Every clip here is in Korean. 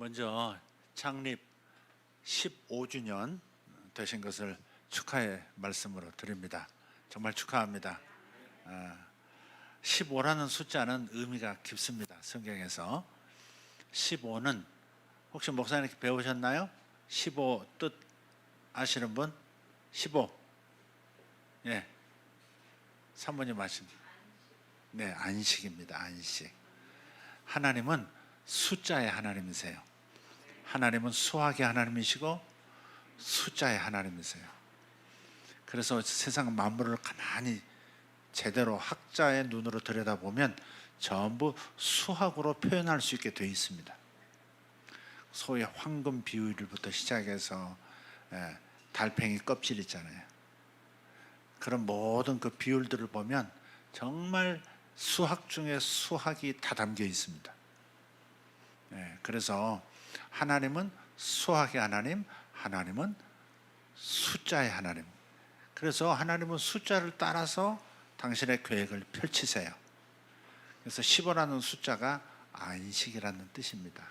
먼저 창립 15주년 되신 것을 축하의 말씀으로 드립니다. 정말 축하합니다. 15라는 숫자는 의미가 깊습니다. 성경에서 15는 혹시 목사님 배우셨나요? 15 뜻 아시는 분? 15. 예. 사모님 아신. 네, 안식입니다. 안식. 하나님은 숫자의 하나님이세요. 하나님은 수학의 하나님이시고 숫자의 하나님이세요. 그래서 세상 만물을 가만히 제대로 학자의 눈으로 들여다보면 전부 수학으로 표현할 수 있게 되어 있습니다. 소위 황금 비율부터 시작해서 달팽이 껍질 있잖아요. 그런 모든 그 비율들을 보면 정말 수학 중에 수학이 다 담겨 있습니다. 그래서 하나님은 수학의 하나님, 하나님은 숫자의 하나님. 그래서 하나님은 숫자를 따라서 당신의 계획을 펼치세요. 그래서 15라는 숫자가 안식이라는 뜻입니다.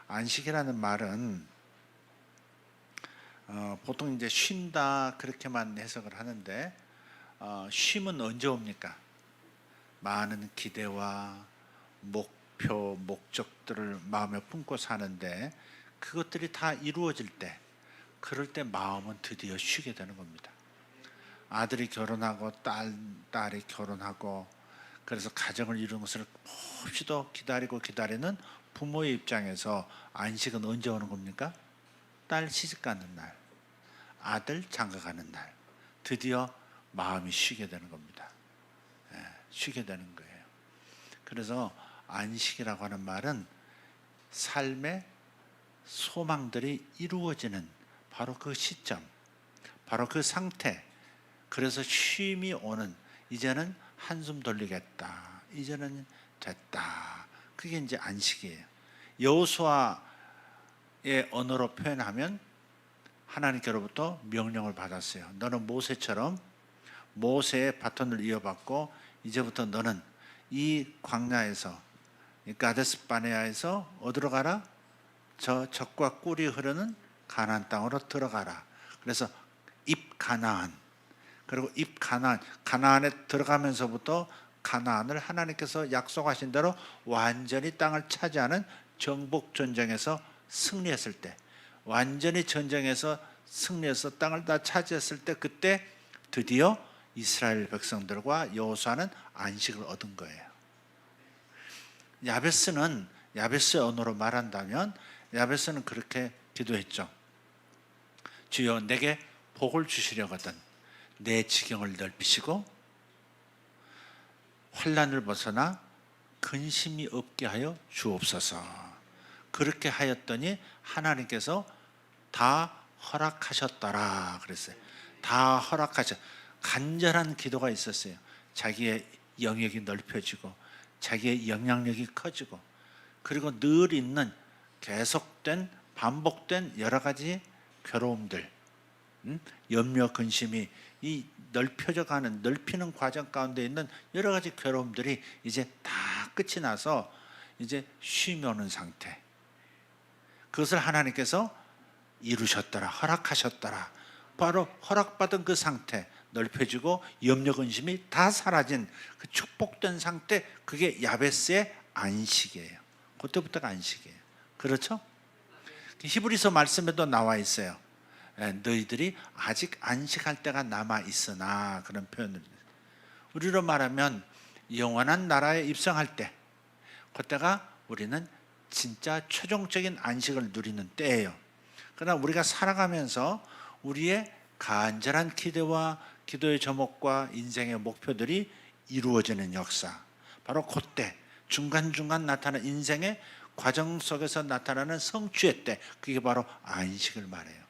안식이라는 말은 보통 이제 쉰다 그렇게만 해석을 하는데 쉼은 언제 옵니까? 많은 기대와 목표, 목적들을 마음에 품고 사는데 그것들이 다 이루어질 때, 그럴 때 마음은 드디어 쉬게 되는 겁니다. 아들이 결혼하고 딸이 결혼하고 그래서 가정을 이루는 것을 몹시도 기다리는 부모의 입장에서 안식은 언제 오는 겁니까? 딸 시집 가는 날, 아들 장가 가는 날, 드디어 마음이 쉬게 되는 겁니다. 쉬게 되는 거예요. 그래서 안식이라고 하는 말은 삶의 소망들이 이루어지는 바로 그 시점, 바로 그 상태. 그래서 쉼이 오는, 이제는 한숨 돌리겠다, 이제는 됐다. 그게 이제 안식이에요. 여호수아의 언어로 표현하면 하나님께로부터 명령을 받았어요. 너는 모세처럼 모세의 바톤을 이어받고 이제부터 너는 이 광야에서, 가데스 바네아에서 어디로 가라? 저 젖과 꿀이 흐르는 가나안 땅으로 들어가라. 그래서 입가나안, 그리고 가나안에 들어가면서부터 가나안을 하나님께서 약속하신 대로 완전히 땅을 차지하는 정복 전쟁에서 승리했을 때, 완전히 전쟁에서 승리해서 땅을 다 차지했을 때, 그때 드디어 이스라엘 백성들과 여호수아는 안식을 얻은 거예요. 야베스의 언어로 말한다면 야베스는 그렇게 기도했죠. 주여, 내게 복을 주시려거든 내 지경을 넓히시고 환난을 벗어나 근심이 없게 하여 주옵소서. 그렇게 하였더니 하나님께서 다 허락하셨더라 그랬어요. 다 간절한 기도가 있었어요. 자기의 영역이 넓혀지고 자기의 영향력이 커지고, 그리고 늘 있는 계속된 반복된 여러 가지 괴로움들, 염려, 근심이 이 넓히는 과정 가운데 있는 여러 가지 괴로움들이 이제 다 끝이 나서 이제 쉼이 오는 상태. 그것을 하나님께서 이루셨더라, 허락하셨더라. 바로 허락받은 그 상태, 넓혀지고 염려, 근심이 다 사라진 그 축복된 상태, 그게 야베스의 안식이에요. 그때부터가 안식이에요. 그렇죠? 히브리서 말씀에도 나와 있어요. 너희들이 아직 안식할 때가 남아 있으나, 그런 표현을. 우리로 말하면 영원한 나라에 입성할 때, 그때가 우리는 진짜 최종적인 안식을 누리는 때예요. 그러나 우리가 살아가면서 우리의 간절한 기대와 기도의 제목과 인생의 목표들이 이루어지는 역사, 바로 그때 중간중간 나타나는 인생의 과정 속에서 나타나는 성취의 때, 그게 바로 안식을 말해요.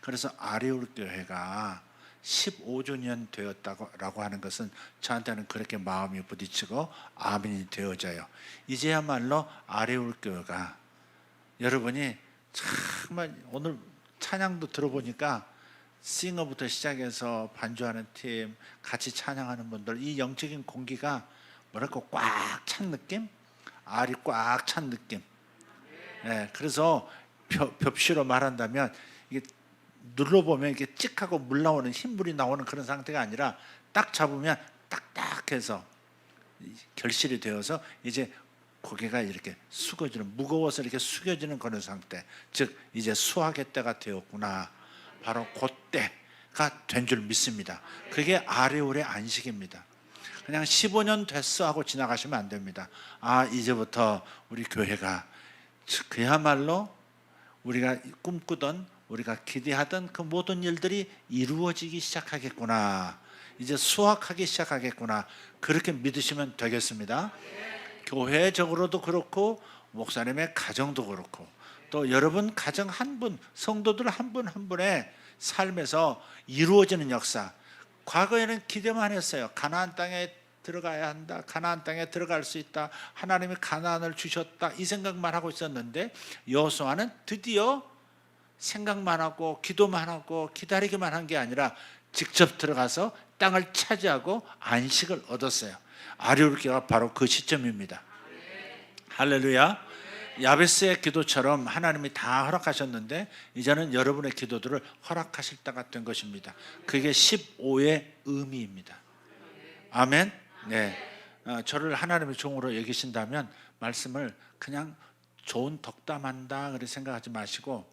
그래서 아레울 교회가 15주년 되었다고 하는 것은 저한테는 그렇게 마음이 부딪히고 아멘이 되어져요. 이제야말로 아레울 교회가, 여러분이 정말 오늘 찬양도 들어보니까 싱어부터 시작해서 반주하는 팀, 같이 찬양하는 분들, 이 영적인 공기가 뭐랄까 꽉 찬 느낌? 알이 꽉 찬 느낌. 예, 그래서 벽시로 말한다면 이게 눌러보면 이게 찍하고 물 나오는 흰물이 나오는 그런 상태가 아니라 딱 잡으면 딱딱해서 결실이 되어서 이제 고개가 이렇게 숙여지는, 무거워서 이렇게 숙여지는 그런 상태, 즉 이제 수확의 때가 되었구나, 바로 그때가 된 줄 믿습니다. 그게 아레올의 안식입니다. 그냥 15년 됐어 하고 지나가시면 안 됩니다. 아, 이제부터 우리 교회가 그야말로 우리가 꿈꾸던, 우리가 기대하던 그 모든 일들이 이루어지기 시작하겠구나, 이제 수확하기 시작하겠구나, 그렇게 믿으시면 되겠습니다. 교회적으로도 그렇고 목사님의 가정도 그렇고 또 여러분 가정 한 분, 성도들 한 분 한 분의 삶에서 이루어지는 역사, 과거에는 기대만 했어요. 가나안 땅에 들어가야 한다, 가나안 땅에 들어갈 수 있다, 하나님이 가나안을 주셨다, 이 생각만 하고 있었는데 여호수아는 드디어 생각만 하고 기도만 하고 기다리기만 한 게 아니라 직접 들어가서 땅을 차지하고 안식을 얻었어요. 아레올교가 바로 그 시점입니다. 할렐루야. 야베스의 기도처럼 하나님이 다 허락하셨는데 이제는 여러분의 기도들을 허락하실 때가 된 것입니다. 그게 15의 의미입니다. 아멘. 네. 저를 하나님의 종으로 여기신다면 말씀을 그냥 좋은 덕담한다 그렇게 생각하지 마시고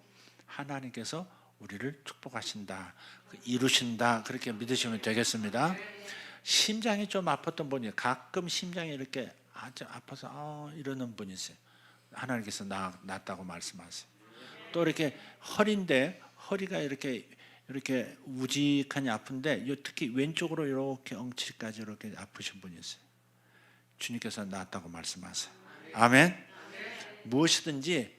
하나님께서 우리를 축복하신다, 이루신다, 그렇게 믿으시면 되겠습니다. 심장이 좀 아팠던 분이 가끔 심장이 이렇게 아주 아파서 이러는 분이 있어요. 하나님께서 낫다고 말씀하세요. 또 이렇게 허리인데 허리가 이렇게 우직하니 아픈데 특히 왼쪽으로 이렇게 엉치까지 이렇게 아프신 분이 있어요. 주님께서 낫다고 말씀하세요. 아멘. 무엇이든지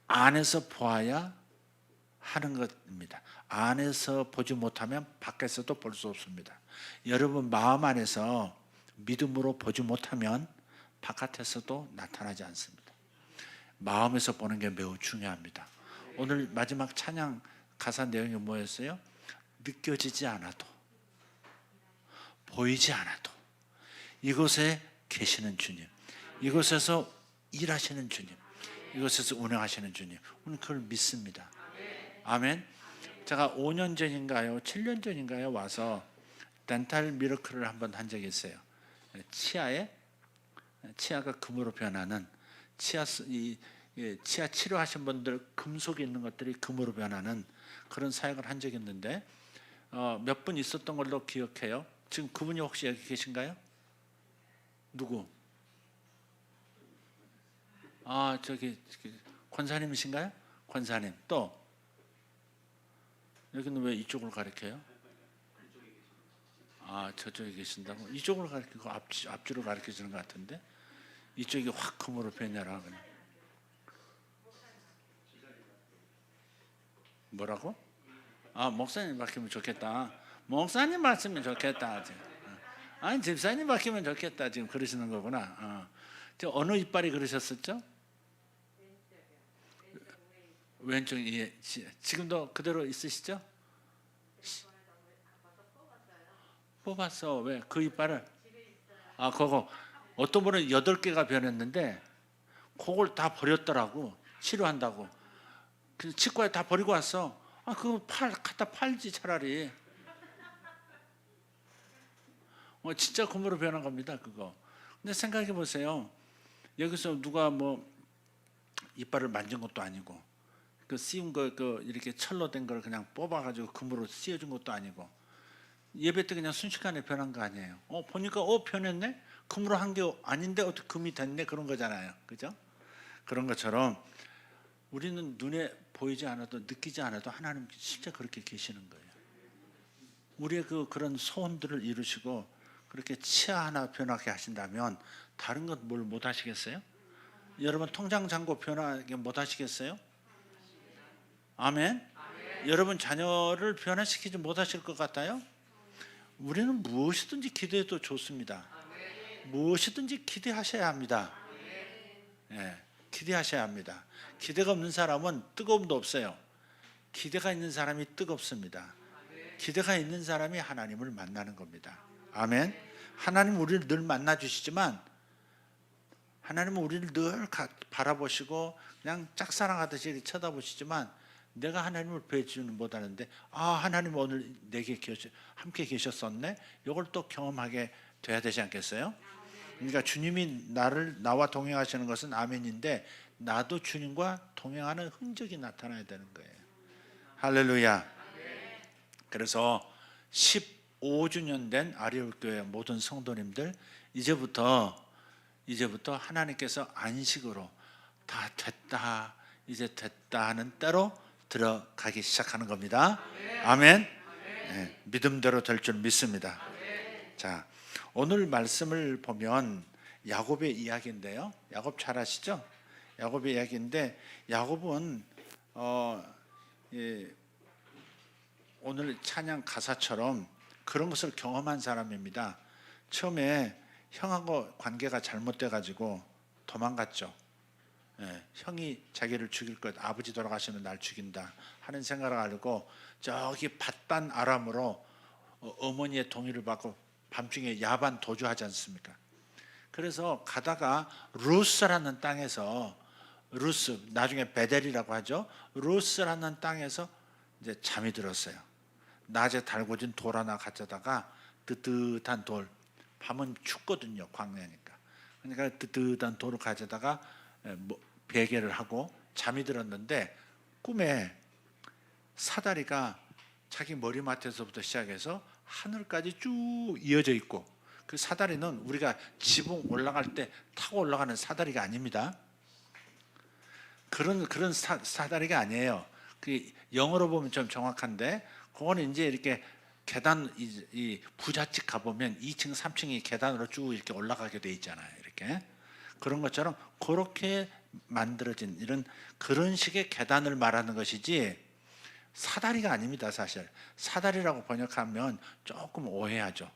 안에서 보아야 하는 것입니다. 안에서 보지 못하면 밖에서도 볼 수 없습니다. 여러분 마음 안에서 믿음으로 보지 못하면 바깥에서도 나타나지 않습니다. 마음에서 보는 게 매우 중요합니다. 오늘 마지막 찬양 가사 내용이 뭐였어요? 느껴지지 않아도, 보이지 않아도 이곳에 계시는 주님, 이곳에서 일하시는 주님, 이곳에서 운영하시는 주님, 오늘 그걸 믿습니다. 아멘. 제가 5년 전인가요, 7년 전인가요 와서 덴탈 미러클을 한번 한 적이 있어요. 치아가 금으로 변하는 치아 치료하신 분들 금속에 있는 것들이 금으로 변하는 그런 사역을 한 적이 있는데 몇 분 있었던 걸로 기억해요. 지금 그분이 혹시 여기 계신가요? 누구? 저기 권사님이신가요? 권사님. 또 여기는 왜 이쪽으로 가리켜요? 저쪽에 계신다고? 이쪽으로 가리키고 앞뒤로 가리켜주는 것 같은데 이쪽이 확 금으로 변해라. 뭐라고? 목사님 바뀌면 좋겠다. 목사님 바뀌면 좋겠다. 아니 집사님 바뀌면 좋겠다. 지금 그러시는 거구나. 어느 이빨이 그러셨었죠? 왼쪽. 예. 지금도 그대로 있으시죠? 뽑았어. 왜? 그 이빨을? 그거 어떤 분은 8개가 변했는데 그걸 다 버렸더라고. 치료한다고. 그래서 치과에 다 버리고 왔어. 그거 갖다 팔지 차라리. 진짜 금으로 변한 겁니다. 그거. 근데 생각해 보세요. 여기서 누가 이빨을 만진 것도 아니고 그 씌운 거 이렇게 철로 된 걸 그냥 뽑아가지고 금으로 씌워준 것도 아니고 예배 때 그냥 순식간에 변한 거 아니에요. 보니까 변했네. 금으로 한 게 아닌데 어떻게 금이 됐네, 그런 거잖아요. 그죠? 그런 것처럼 우리는 눈에 보이지 않아도 느끼지 않아도 하나님 진짜 그렇게 계시는 거예요. 우리의 그런 소원들을 이루시고 그렇게 치아 하나 변하게 하신다면 다른 것 뭘 못 하시겠어요? 여러분 통장 잔고 변하게 못 하시겠어요? 아멘. 여러분 자녀를 변화시키지 못하실 것 같아요? 우리는 무엇이든지 기대해도 좋습니다. 무엇이든지 기대하셔야 합니다. 기대하셔야 합니다. 기대가 없는 사람은 뜨거움도 없어요. 기대가 있는 사람이 뜨겁습니다. 기대가 있는 사람이 하나님을 만나는 겁니다. 아멘. 하나님 우리를 늘 만나 주시지만 하나님은 우리를 늘 바라보시고 그냥 짝사랑하듯이 이렇게 쳐다보시지만 내가 하나님을 뵈지는 못하는데 하나님 오늘 내게 함께 계셨었네. 이걸 또 경험하게 돼야 되지 않겠어요? 그러니까 주님이 나와 동행하시는 것은 아멘인데 나도 주님과 동행하는 흔적이 나타나야 되는 거예요. 할렐루야. 그래서 15주년 된 아리울교회 모든 성도님들 이제부터 하나님께서 안식으로 다 됐다 이제 됐다 하는 때로 들어가기 시작하는 겁니다. 아멘. 네, 믿음대로 될 줄 믿습니다. 자, 오늘 말씀을 보면 야곱의 이야기인데요. 야곱 잘 아시죠? 야곱의 이야기인데 야곱은 오늘 찬양 가사처럼 그런 것을 경험한 사람입니다. 처음에 형하고 관계가 잘못돼 가지고 도망갔죠. 형이 자기를 죽일 것, 아버지 돌아가시면 날 죽인다 하는 생각을 알고 저기 밧단 아람으로 어머니의 동의를 받고 밤중에 야반 도주하지 않습니까? 그래서 가다가 루스라는 땅에서 루스, 나중에 베델이라고 하죠. 루스라는 땅에서 이제 잠이 들었어요. 낮에 달궈진 돌 하나 가져다가 뜨뜻한 돌, 밤은 춥거든요, 광야니까. 그러니까 뜨뜻한 돌을 가져다가 베개를 하고 잠이 들었는데 꿈에 사다리가 자기 머리맡에서부터 시작해서 하늘까지 쭉 이어져 있고, 그 사다리는 우리가 지붕 올라갈 때 타고 올라가는 사다리가 아닙니다. 그런 사다리가 아니에요. 그 영어로 보면 좀 정확한데 그거는 이제 이렇게 계단, 이 부잣집 가보면 2층 3층이 계단으로 쭉 이렇게 올라가게 돼 있잖아요. 이렇게 그런 것처럼 그렇게 만들어진 그런 식의 계단을 말하는 것이지 사다리가 아닙니다. 사실 사다리라고 번역하면 조금 오해하죠.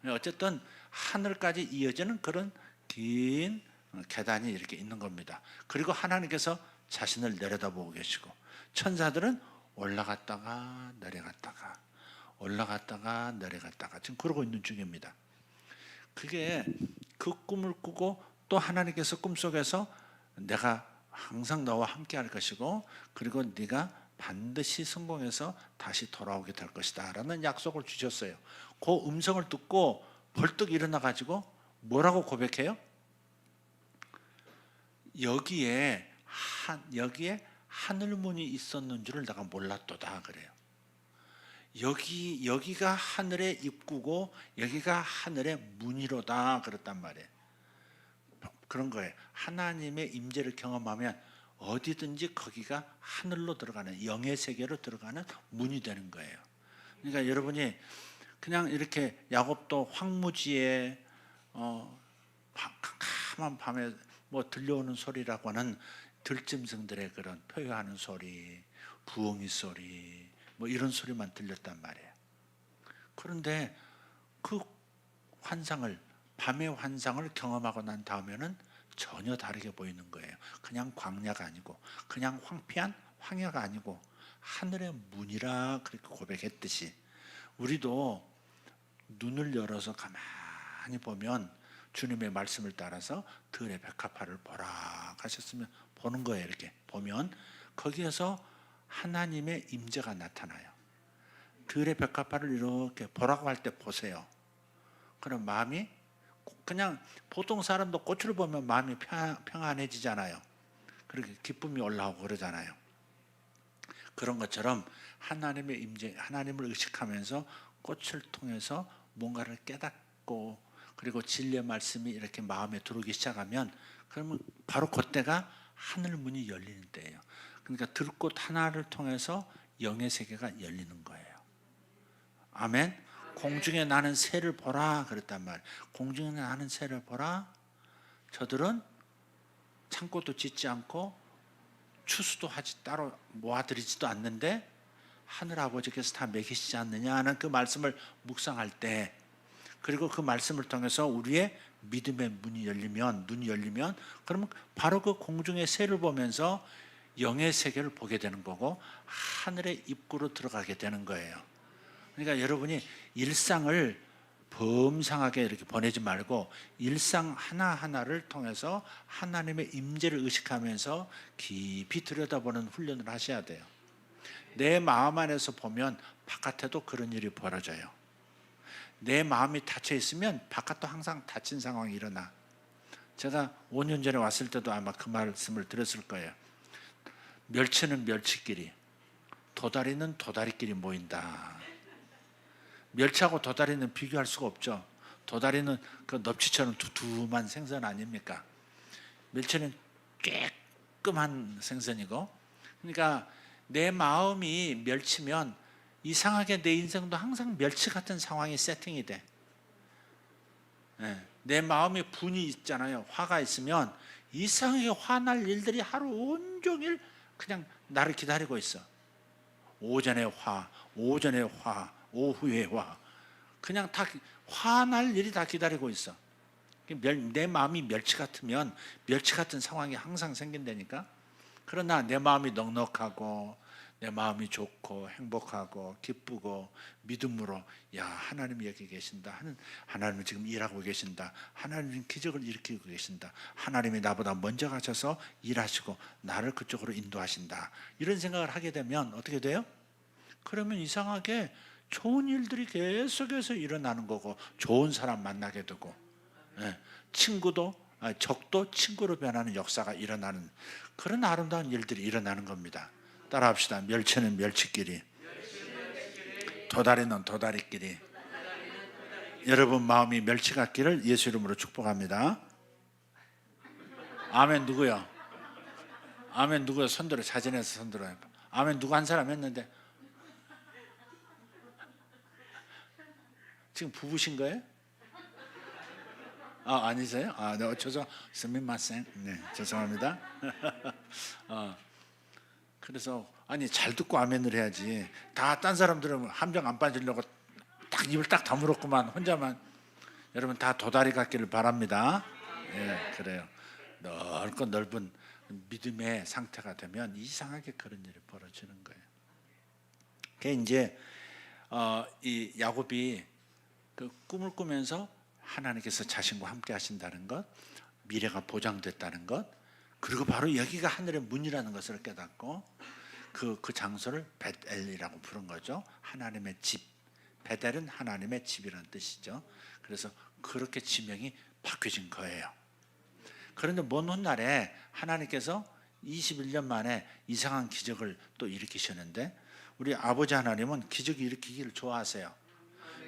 어쨌든 하늘까지 이어지는 그런 긴 계단이 이렇게 있는 겁니다. 그리고 하나님께서 자신을 내려다보고 계시고 천사들은 올라갔다가 내려갔다가 올라갔다가 내려갔다가 지금 그러고 있는 중입니다. 그게 그 꿈을 꾸고 또 하나님께서 꿈속에서 내가 항상 너와 함께 할 것이고 그리고 네가 반드시 성공해서 다시 돌아오게 될 것이다 라는 약속을 주셨어요. 그 음성을 듣고 벌떡 일어나 가지고 뭐라고 고백해요? 여기에 하늘문이 있었는 줄을 내가 몰랐도다 그래요. 여기가 하늘의 입구고 여기가 하늘의 문이로다 그랬단 말이에요. 그런 거예요. 하나님의 임재를 경험하면 어디든지 거기가 하늘로 들어가는, 영의 세계로 들어가는 문이 되는 거예요. 그러니까 여러분이 그냥 이렇게 야곱도 황무지에 캄캄한 밤에 뭐 들려오는 소리라고 하는 들짐승들의 그런 표현하는 소리, 부엉이 소리 뭐 이런 소리만 들렸단 말이에요. 그런데 그 밤의 환상을 경험하고 난 다음에는 전혀 다르게 보이는 거예요. 그냥 광야가 아니고 그냥 황폐한 황야가 아니고 하늘의 문이라 그렇게 고백했듯이 우리도 눈을 열어서 가만히 보면 주님의 말씀을 따라서 들의 백합화를 보라 하셨으면 보는 거예요. 이렇게 보면 거기에서 하나님의 임재가 나타나요. 들의 백합화를 이렇게 보라고 할 때 보세요. 그럼 마음이 그냥 보통 사람도 꽃을 보면 마음이 평안해지잖아요. 그렇게 기쁨이 올라오고 그러잖아요. 그런 것처럼 하나님의 임재, 하나님을 의식하면서 꽃을 통해서 뭔가를 깨닫고 그리고 진리의 말씀이 이렇게 마음에 들어오기 시작하면 그러면 바로 그때가 하늘 문이 열리는 때예요. 그러니까 들꽃 하나를 통해서 영의 세계가 열리는 거예요. 아멘. 공중에 나는 새를 보라 그랬단 말이에요. 공중에 나는 새를 보라. 저들은 창고도 짓지 않고 추수도 하지 따로 모아들이지도 않는데 하늘 아버지께서 다 먹이시지 않느냐 하는 그 말씀을 묵상할 때, 그리고 그 말씀을 통해서 우리의 믿음의 눈이 열리면 그러면 바로 그 공중의 새를 보면서 영의 세계를 보게 되는 거고 하늘의 입구로 들어가게 되는 거예요. 그러니까 여러분이 일상을 범상하게 이렇게 보내지 말고 일상 하나하나를 통해서 하나님의 임재를 의식하면서 깊이 들여다보는 훈련을 하셔야 돼요. 내 마음 안에서 보면 바깥에도 그런 일이 벌어져요. 내 마음이 닫혀 있으면 바깥도 항상 닫힌 상황이 일어나. 제가 5년 전에 왔을 때도 아마 그 말씀을 드렸을 거예요. 멸치는 멸치끼리, 도다리는 도다리끼리 모인다. 멸치하고 도다리는 비교할 수가 없죠. 도다리는 그 넙치처럼 두툼한 생선 아닙니까? 멸치는 쬐끔한 생선이고, 그러니까 내 마음이 멸치면 이상하게 내 인생도 항상 멸치 같은 상황이 세팅이 돼. 내 마음에 분이 있잖아요. 화가 있으면 이상하게 화날 일들이 하루 온종일 그냥 나를 기다리고 있어. 오전에 화, 오전에 화, 오후에 화. 그냥 다 화날 일이 다 기다리고 있어. 내 마음이 멸치 같으면 멸치 같은 상황이 항상 생긴다니까. 그러나 내 마음이 넉넉하고 내 마음이 좋고 행복하고 기쁘고 믿음으로 야 하나님이 여기 계신다. 하나님은 지금 일하고 계신다. 하나님은 기적을 일으키고 계신다. 하나님이 나보다 먼저 가셔서 일하시고 나를 그쪽으로 인도하신다. 이런 생각을 하게 되면 어떻게 돼요? 그러면 이상하게 좋은 일들이 계속해서 일어나는 거고 좋은 사람 만나게 되고 적도 친구로 변하는 역사가 일어나는 그런 아름다운 일들이 일어나는 겁니다. 따라합시다. 멸치는 멸치끼리, 도다리는 도다리끼리. 여러분 마음이 멸치 같기를 예수 이름으로 축복합니다. 아멘. 누구요? 아멘. 누구요? 손들어. 자진해서 손들어요. 아멘. 누구 한 사람 했는데 지금 부부신 거예요? 아니세요? 네, 스미마셍. 네, 죄송합니다. 그래서 잘 듣고 아멘을 해야지. 다 딴 사람들은 함정 안 빠지려고 딱 입을 딱 다물었구만. 혼자만. 여러분 다 도다리 같기를 바랍니다. 예, 그래요. 넓고 넓은 믿음의 상태가 되면 이상하게 그런 일이 벌어지는 거예요. 그게 이제 이 야곱이 그 꿈을 꾸면서 하나님께서 자신과 함께 하신다는 것, 미래가 보장됐다는 것, 그리고 바로 여기가 하늘의 문이라는 것을 깨닫고 그 장소를 벳엘이라고 부른 거죠. 하나님의 집. 벳엘은 하나님의 집이라는 뜻이죠. 그래서 그렇게 지명이 바뀌어진 거예요. 그런데 먼 훗날에 하나님께서 21년 만에 이상한 기적을 또 일으키셨는데 우리 아버지 하나님은 기적 일으키기를 좋아하세요.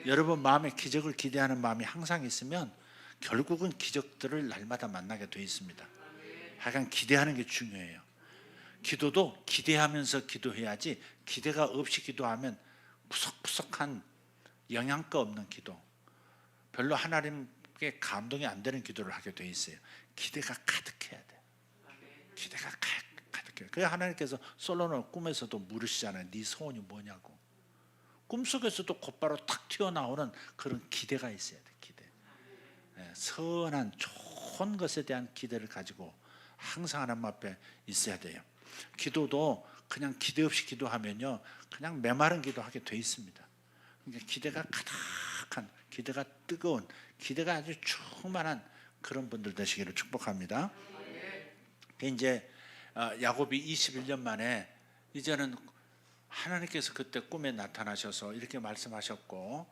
여러분 마음에 기적을 기대하는 마음이 항상 있으면 결국은 기적들을 날마다 만나게 돼 있습니다. 하여간 기대하는 게 중요해요. 기도도 기대하면서 기도해야지 기대가 없이 기도하면 푸석푸석한 영양가 없는 기도, 별로 하나님께 감동이 안 되는 기도를 하게 돼 있어요. 기대가 가득해야 돼. 기대가 가득해요. 그래서 하나님께서 솔로몬 꿈에서도 물으시잖아요. 네 소원이 뭐냐고. 꿈속에서도 곧바로 탁 튀어나오는 그런 기대가 있어야 돼. 기대. 선한 좋은 것에 대한 기대를 가지고 항상 하나님 앞에 있어야 돼요. 기도도 그냥 기대 없이 기도하면요 그냥 메마른 기도하게 돼 있습니다. 그러니까 기대가 가득한, 기대가 뜨거운, 기대가 아주 충만한 그런 분들 되시기를 축복합니다. 이제 야곱이 21년 만에 이제는 하나님께서 그때 꿈에 나타나셔서 이렇게 말씀하셨고,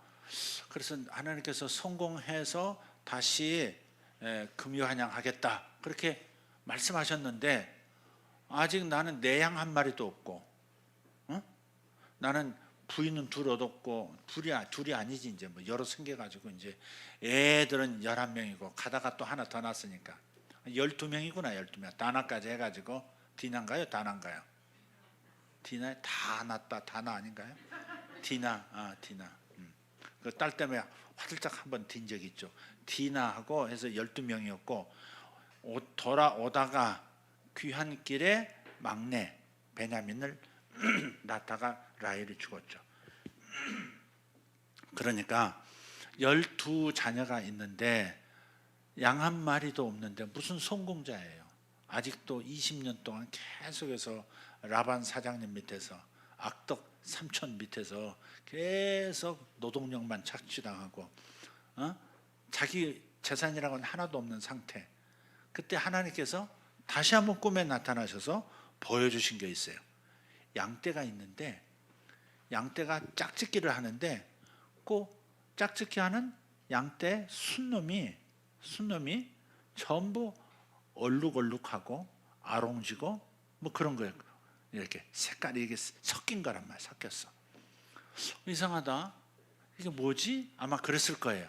그래서 하나님께서 성공해서 다시 금요한양하겠다 그렇게 말씀하셨는데 아직 나는 내 양 한 마리도 없고, 나는 부인은 둘 얻었고, 둘이 아니지 이제 뭐 여러 생겨가지고 이제 애들은 11명이고 가다가 또 하나 더 낳았으니까 12명이구나. 12명 다나까지 해가지고. 디나인가요? 다나인가요? 디나 다 낳았다. 다나 아닌가요? 디나. 디나. 그 딸 때문에 화들짝 한번 딘 적이 있죠. 디나하고 해서 12명이었고 돌아오다가 귀한 길에 막내 베냐민을 낳다가 라헬이 죽었죠. 그러니까 12자녀가 있는데 양 한 마리도 없는데 무슨 성공자예요. 아직도 20년 동안 계속해서 라반 사장님 밑에서 악덕 삼촌 밑에서 계속 노동력만 착취당하고 자기 재산이라고는 하나도 없는 상태. 그때 하나님께서 다시 한번 꿈에 나타나셔서 보여주신 게 있어요. 양떼가 있는데 양떼가 짝짓기를 하는데 꼭 짝짓기 하는 양떼 순놈이 전부 얼룩얼룩하고 아롱지고 뭐 그런 거예요. 이렇게 색깔이 이게 섞인 거란 말이야. 섞였어. 이상하다. 이게 뭐지? 아마 그랬을 거예요.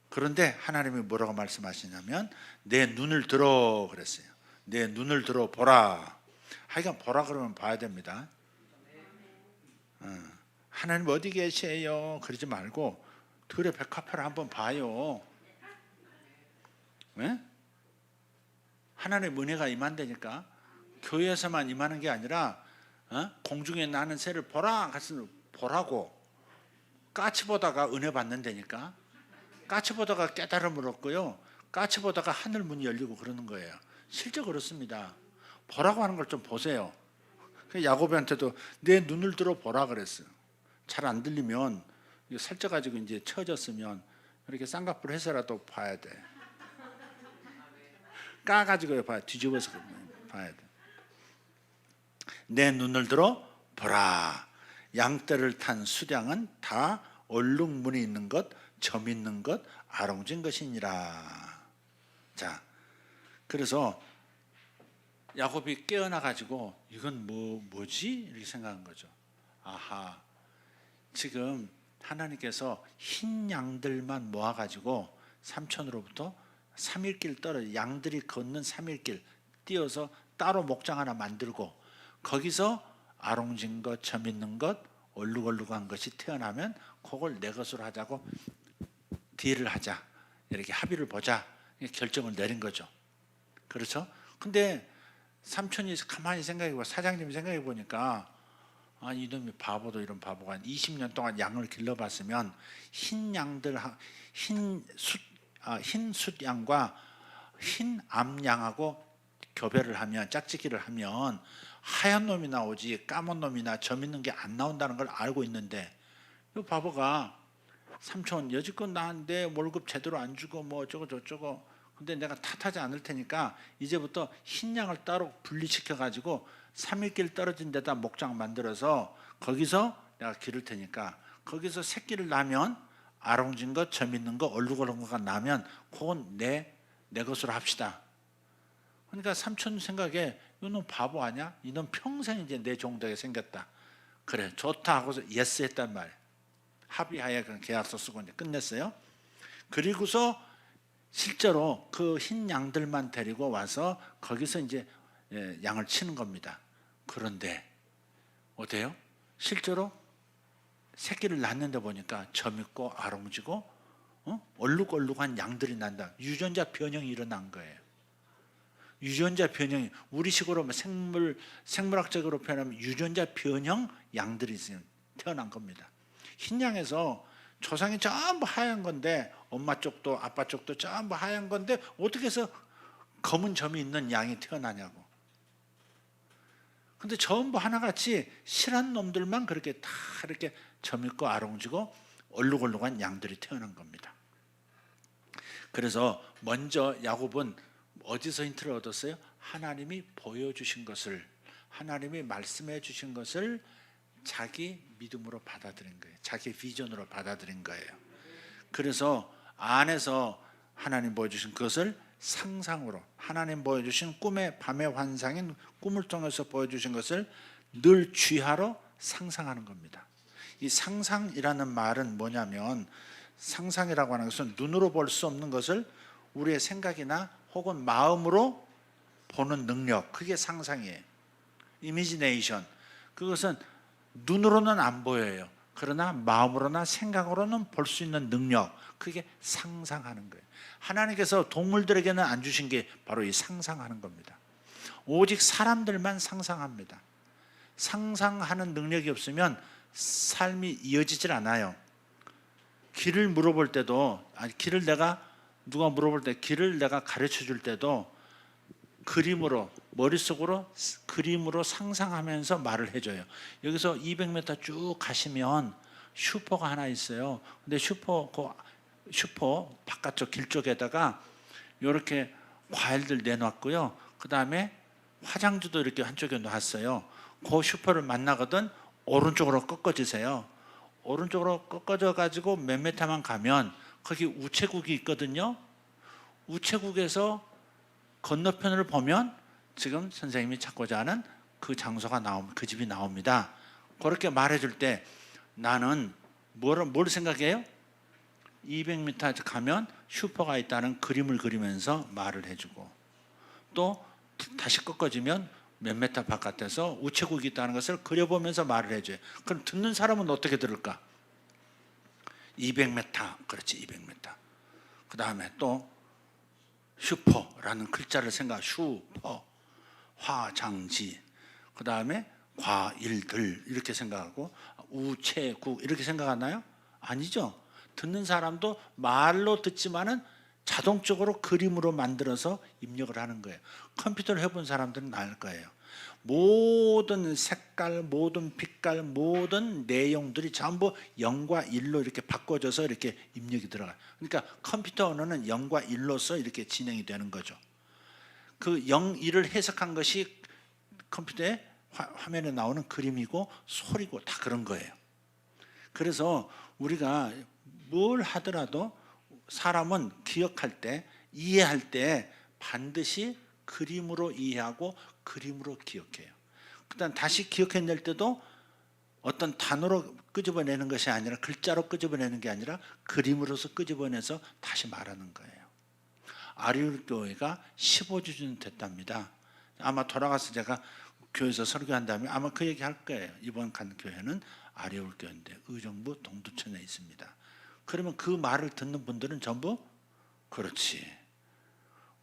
그런데 하나님이 뭐라고 말씀하시냐면 내 눈을 들어 그랬어요. 내 눈을 들어 보라. 하여간 보라 그러면 봐야 됩니다. 하나님 어디 계세요? 그러지 말고 들의 백합화를 한번 봐요. 왜? 하나님의 은혜가 임한다니까. 교회에서만 임하는 게 아니라 공중에 나는 새를 보라 같은 보라고. 까치 보다가 은혜 받는다니까. 까치 보다가 깨달음을 얻고요. 까치 보다가 하늘 문이 열리고 그러는 거예요. 실제 그렇습니다. 보라고 하는 걸 좀 보세요. 야고보한테도 내 눈을 들어 보라 그랬어요. 잘 안 들리면 살쪄가지고 이제 처졌으면 이렇게 쌍꺼풀 해서라도 봐야 돼. 까가지고 봐야 뒤집어서 봐야 돼. 내 눈을 들어 보라. 양떼를 탄 수량은 다 얼룩무늬 있는 것, 점 있는 것, 아롱진 것이니라. 자, 그래서 야곱이 깨어나 가지고 이건 뭐지? 이렇게 생각한 거죠. 아하, 지금 하나님께서 흰 양들만 모아 가지고 삼촌으로부터 3일길 떨어져 양들이 걷는 3일길 띄어서 따로 목장 하나 만들고 거기서 아롱진 것, 점 있는 것, 얼룩얼룩한 것이 태어나면 그걸 내 것으로 하자고 딜을 하자. 이렇게 합의를 보자. 결정을 내린 거죠. 그렇죠? 근데 삼촌이 가만히 생각해보고 사장님이 생각해 보니까 이놈이 바보도 이런 바보가 20년 동안 양을 길러봤으면 흰 양들 흰 숫양과 흰 암양하고 교배를 하면 짝짓기를 하면 하얀 놈이 나오지 까만 놈이나 점 있는 게 안 나온다는 걸 알고 있는데 이 바보가 삼촌 여지껏 나한테 월급 제대로 안 주고 뭐 어쩌고 저쩌고 근데 내가 탓하지 않을 테니까 이제부터 흰 양을 따로 분리시켜 가지고 3일길 떨어진 데다 목장 만들어서 거기서 내가 기를 테니까 거기서 새끼를 낳으면 아롱진 거, 점 있는 거, 얼룩얼룩한 거가 나면 그건 내 것으로 합시다. 그러니까 삼촌 생각에 이놈 바보 아니야? 이놈 평생 이제 내 종되게 생겼다. 그래 좋다 하고서 예스 했단 말이에요. 합의하에 그런 계약서 쓰고 이제 끝냈어요. 그리고서 실제로 그 흰 양들만 데리고 와서 거기서 이제 양을 치는 겁니다. 그런데 어때요? 실제로 새끼를 낳는데 보니까 점 있고 아롱지고 얼룩얼룩한 양들이 난다. 유전자 변형이 일어난 거예요. 유전자 변형이 우리 식으로 생물학적으로 표현하면 유전자 변형 양들이 태어난 겁니다. 흰 양에서 조상이 전부 하얀 건데 엄마 쪽도 아빠 쪽도 전부 하얀 건데 어떻게 해서 검은 점이 있는 양이 태어나냐고. 근데 전부 하나같이 실한 놈들만 그렇게 다 이렇게 점 있고 아롱지고 얼룩얼룩한 양들이 태어난 겁니다. 그래서 먼저 야곱은 어디서 힌트를 얻었어요? 하나님이 보여주신 것을 하나님이 말씀해 주신 것을 자기 믿음으로 받아들인 거예요. 자기 비전으로 받아들인 거예요. 그래서 안에서 하나님 보여주신 그것을 상상으로 하나님 보여주신 꿈의 밤의 환상인 꿈을 통해서 보여주신 것을 늘 쥐하로 상상하는 겁니다. 이 상상이라는 말은 뭐냐면 상상이라고 하는 것은 눈으로 볼 수 없는 것을 우리의 생각이나 혹은 마음으로 보는 능력, 그게 상상이에요. 이미지네이션. 그것은 눈으로는 안 보여요. 그러나 마음으로나 생각으로는 볼 수 있는 능력, 그게 상상하는 거예요. 하나님께서 동물들에게는 안 주신 게 바로 이 상상하는 겁니다. 오직 사람들만 상상합니다. 상상하는 능력이 없으면 삶이 이어지질 않아요. 길을 물어볼 때도 길을 내가 누가 물어볼 때 길을 내가 가르쳐 줄 때도 그림으로 머릿속으로 그림으로 상상하면서 말을 해줘요. 여기서 200m 쭉 가시면 슈퍼가 하나 있어요. 근데 슈퍼 그 슈퍼 바깥쪽 길 쪽에다가 이렇게 과일들 내놨고요. 그 다음에 화장지도 이렇게 한쪽에 놨어요. 그 슈퍼를 만나거든 오른쪽으로 꺾어지세요. 오른쪽으로 꺾어져 가지고 몇 미터만 가면 거기 우체국이 있거든요. 우체국에서 건너편을 보면 지금 선생님이 찾고자 하는 그 장소가 그 집이 나옵니다. 그렇게 말해줄 때 나는 뭘 생각해요? 200m 가면 슈퍼가 있다는 그림을 그리면서 말을 해주고, 또 다시 꺾어지면 몇 미터 바깥에서 우체국이 있다는 것을 그려보면서 말을 해줘요. 그럼 듣는 사람은 어떻게 들을까? 200m, 그렇지 200m. 그 다음에 또 슈퍼라는 글자를 슈퍼, 화장지, 그 다음에 과일들 이렇게 생각하고 우체국 이렇게 생각하나요? 아니죠. 듣는 사람도 말로 듣지만은 자동적으로 그림으로 만들어서 입력을 하는 거예요. 컴퓨터를 해본 사람들은 알 거예요. 모든 색깔, 모든 빛깔, 모든 내용들이 전부 0과 1로 이렇게 바꿔져서 이렇게 입력이 들어가요. 그러니까 컴퓨터 언어는 0과 1로서 이렇게 진행이 되는 거죠. 그 0, 1을 해석한 것이 컴퓨터의 화면에 나오는 그림이고 소리고 다 그런 거예요. 그래서 우리가 뭘 하더라도 사람은 기억할 때, 이해할 때 반드시 그림으로 이해하고 그림으로 기억해요. 그다음 다시 기억해낼 때도 어떤 단어로 끄집어내는 것이 아니라, 글자로 끄집어내는 게 아니라 그림으로서 끄집어내서 다시 말하는 거예요. 아리울 교회가 15주년 됐답니다. 아마 돌아가서 제가 교회에서 설교한 다음에 아마 그 얘기 할 거예요. 이번 간 교회는 아리울 교회인데 의정부 동두천에 있습니다. 그러면 그 말을 듣는 분들은 전부 그렇지,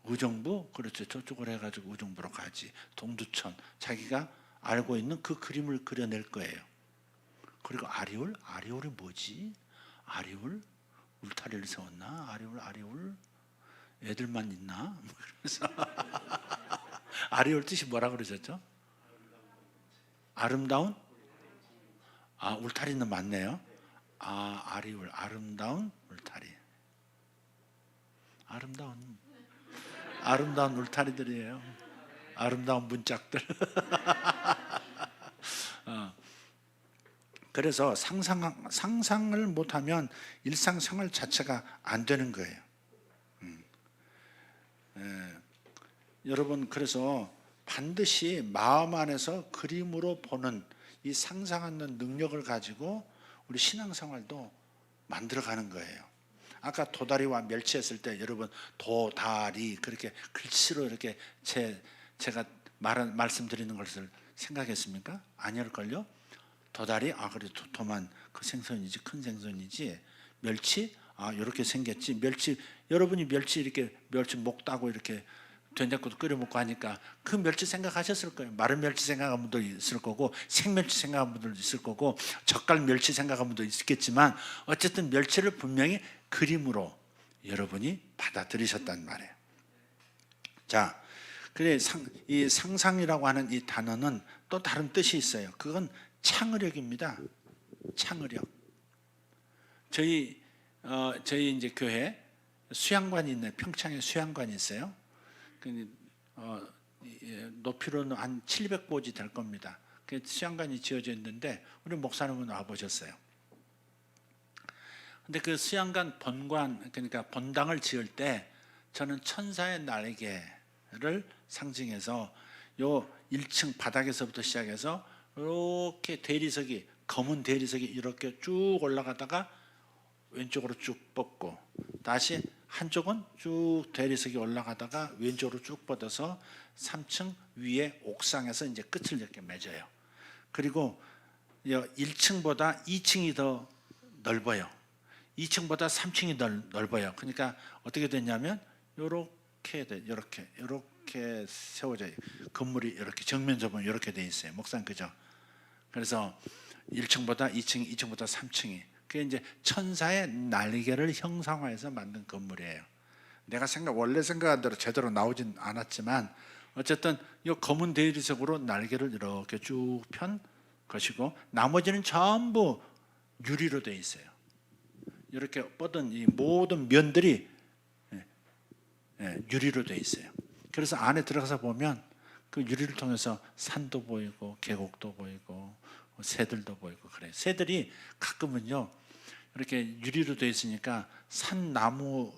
의정부, 그렇죠, 저쪽으로 해가지고 의정부로 가지, 동두천, 자기가 알고 있는 그 그림을 그려낼 거예요. 그리고 아리울이 뭐지? 아리울? 울타리를 세웠나? 아리울 애들만 있나? 그래서 아리울 뜻이 뭐라 그러셨죠? 아름다운? 울타리는 맞네요. 아리울, 아름다운 울타리. 아름다운 울타리들이에요. 아름다운 문짝들. 그래서 상상을 못하면 일상생활 자체가 안 되는 거예요. 여러분, 그래서 반드시 마음 안에서 그림으로 보는 이 상상하는 능력을 가지고 우리 신앙생활도 만들어가는 거예요. 아까 도다리와 멸치 했을 때 여러분 도다리 그렇게 글씨로 이렇게 제가 말씀드리는 것을 생각했습니까? 아니올걸요? 도다리, 그래 도톰한 그 생선이지, 큰 생선이지. 멸치, 이렇게 생겼지. 멸치, 여러분이 멸치 이렇게 멸치 목 따고 이렇게 된장국도 끓여 먹고 하니까 그 멸치 생각하셨을 거예요. 마른 멸치 생각한 분도 있을 거고, 생멸치 생각한 분도 있을 거고, 젓갈 멸치 생각한 분도 있겠지만 어쨌든 멸치를 분명히 그림으로 여러분이 받아들이셨단 말이에요. 자, 그래 이 상상이라고 하는 이 단어는 또 다른 뜻이 있어요. 그건 창의력입니다. 창의력. 저희 이제 교회 수양관이 있네요. 평창에 수양관이 있어요. 높이로는 한 700보지 될 겁니다. 수양관이 지어져 있는데 우리 목사님은 와보셨어요. 근데 그 수양관 본관, 그러니까 본당을 지을 때 저는 천사의 날개를 상징해서 요 1층 바닥에서부터 시작해서 이렇게 대리석이, 검은 대리석이 이렇게 쭉 올라가다가 왼쪽으로 쭉 뻗고, 다시 한쪽은 쭉 대리석이 올라가다가 왼쪽으로 쭉 뻗어서 3층 위에 옥상에서 이제 끝을 이렇게 맺어요. 그리고 1층보다 2층이 더 넓어요. 2층보다 3층이 넓어요. 그러니까 어떻게 됐냐면 이렇게 세워져요. 건물이 이렇게 정면적으로 보면 이렇게 돼 있어요. 목상 그죠? 그래서 1층보다 2층, 2층보다 3층이, 그게 이제 천사의 날개를 형상화해서 만든 건물이에요. 내가 원래 생각한 대로 제대로 나오진 않았지만 어쨌든 이 검은 대리석으로 날개를 이렇게 쭉 편 것이고, 나머지는 전부 유리로 되어 있어요. 이렇게 뻗은 이 모든 면들이 유리로 되어 있어요. 그래서 안에 들어가서 보면 그 유리를 통해서 산도 보이고 계곡도 보이고 새들도 보이고 그래요. 새들이 가끔은요 이렇게 유리로 되어 있으니까 산 나무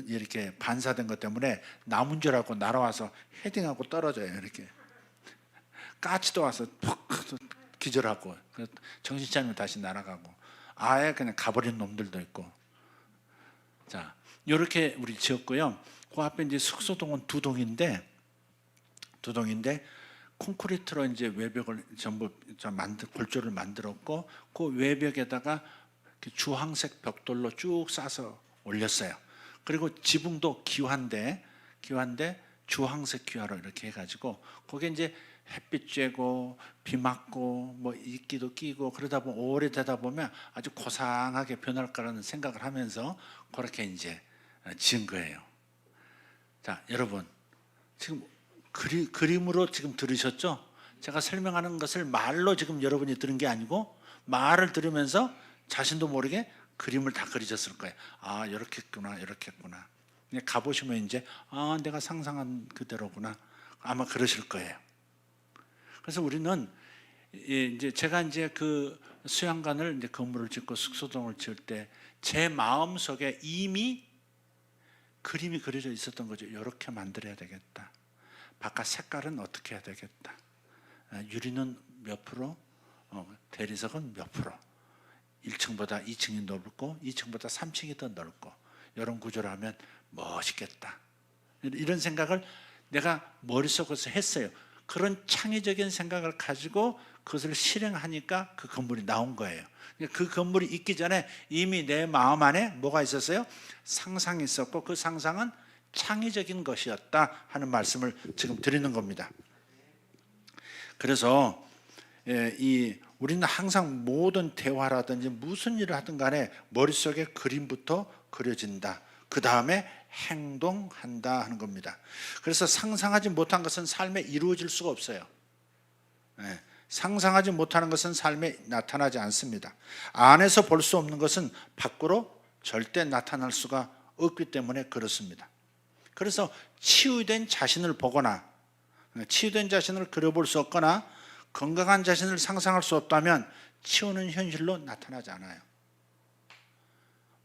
이렇게 반사된 것 때문에 나무인 줄 알고 날아와서 헤딩하고 떨어져요. 이렇게 까치도 와서 푹 기절하고 정신 차리면 다시 날아가고 아예 그냥 가버린 놈들도 있고. 자, 이렇게 우리 지었고요. 그 앞에 이제 숙소동은 두 동인데 콘크리트로 이제 외벽을 전부 골조를 만들었고 그 외벽에다가 주황색 벽돌로 쭉 싸서 올렸어요. 그리고 지붕도 기환대 주황색 기와로 이렇게 해가지고 거기에 이제 햇빛 쬐고 비 맞고 뭐 이끼도 끼고 그러다 보면 오래되다 보면 아주 고상하게 변할 거라는 생각을 하면서 그렇게 이제 지은 거예요. 자, 여러분 지금 그림으로 지금 들으셨죠? 제가 설명하는 것을 말로 지금 여러분이 들은 게 아니고 말을 들으면서 자신도 모르게 그림을 다 그리셨을 거예요. 아, 이렇게 했구나, 이렇게 했구나. 가보시면 이제 아, 내가 상상한 그대로구나. 아마 그러실 거예요. 그래서 우리는 이제 제가 이제 그 수양관을 이제 건물을 짓고 숙소동을 지을 때 제 마음 속에 이미 그림이 그려져 있었던 거죠. 이렇게 만들어야 되겠다. 바깥 색깔은 어떻게 해야 되겠다. 유리는 몇 프로, 대리석은 몇 프로. 1층보다 2층이 넓고 2층보다 3층이 더 넓고 이런 구조를 하면 멋있겠다. 이런 생각을 내가 머릿속에서 했어요. 그런 창의적인 생각을 가지고 그것을 실행하니까 그 건물이 나온 거예요. 그 건물이 있기 전에 이미 내 마음 안에 뭐가 있었어요? 상상이 있었고 그 상상은 창의적인 것이었다 하는 말씀을 지금 드리는 겁니다. 그래서 우리는 항상 모든 대화라든지 무슨 일을 하든 간에 머릿속에 그림부터 그려진다. 그 다음에 행동한다 하는 겁니다. 그래서 상상하지 못한 것은 삶에 이루어질 수가 없어요. 상상하지 못하는 것은 삶에 나타나지 않습니다. 안에서 볼 수 없는 것은 밖으로 절대 나타날 수가 없기 때문에 그렇습니다. 그래서 치유된 자신을 보거나 치유된 자신을 그려볼 수 없거나 건강한 자신을 상상할 수 없다면 치유는 현실로 나타나지 않아요.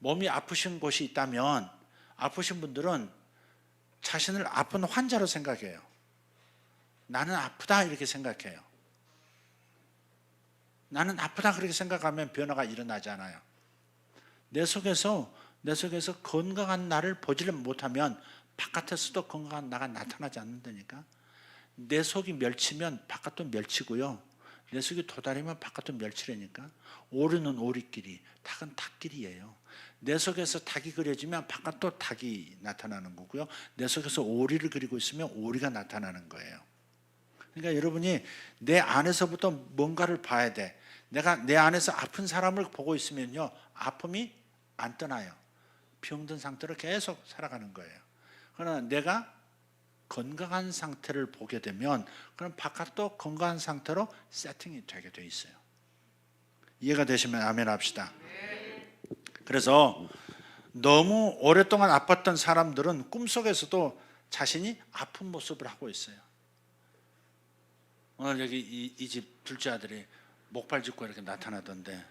몸이 아프신 곳이 있다면 아프신 분들은 자신을 아픈 환자로 생각해요. 나는 아프다 이렇게 생각해요. 나는 아프다 그렇게 생각하면 변화가 일어나지 않아요. 내 속에서 건강한 나를 보지를 못하면 바깥에서도 건강한 나가 나타나지 않는다니까. 내 속이 멸치면 바깥도 멸치고요. 내 속이 도다리면 바깥도 멸치라니까. 오리는 오리끼리, 닭은 닭끼리예요. 내 속에서 닭이 그려지면 바깥도 닭이 나타나는 거고요. 내 속에서 오리를 그리고 있으면 오리가 나타나는 거예요. 그러니까 여러분이 내 안에서부터 뭔가를 봐야 돼. 내가 내 안에서 아픈 사람을 보고 있으면요, 아픔이 안 떠나요. 병든 상태로 계속 살아가는 거예요. 그러나 내가 건강한 상태를 보게 되면 그럼 바깥도 건강한 상태로 세팅이 되게 돼 있어요. 이해가 되시면 아멘 합시다. 그래서 너무 오랫동안 아팠던 사람들은 꿈속에서도 자신이 아픈 모습을 하고 있어요. 오늘 여기 이 집 둘째 아들이 목발 짚고 이렇게 나타나던데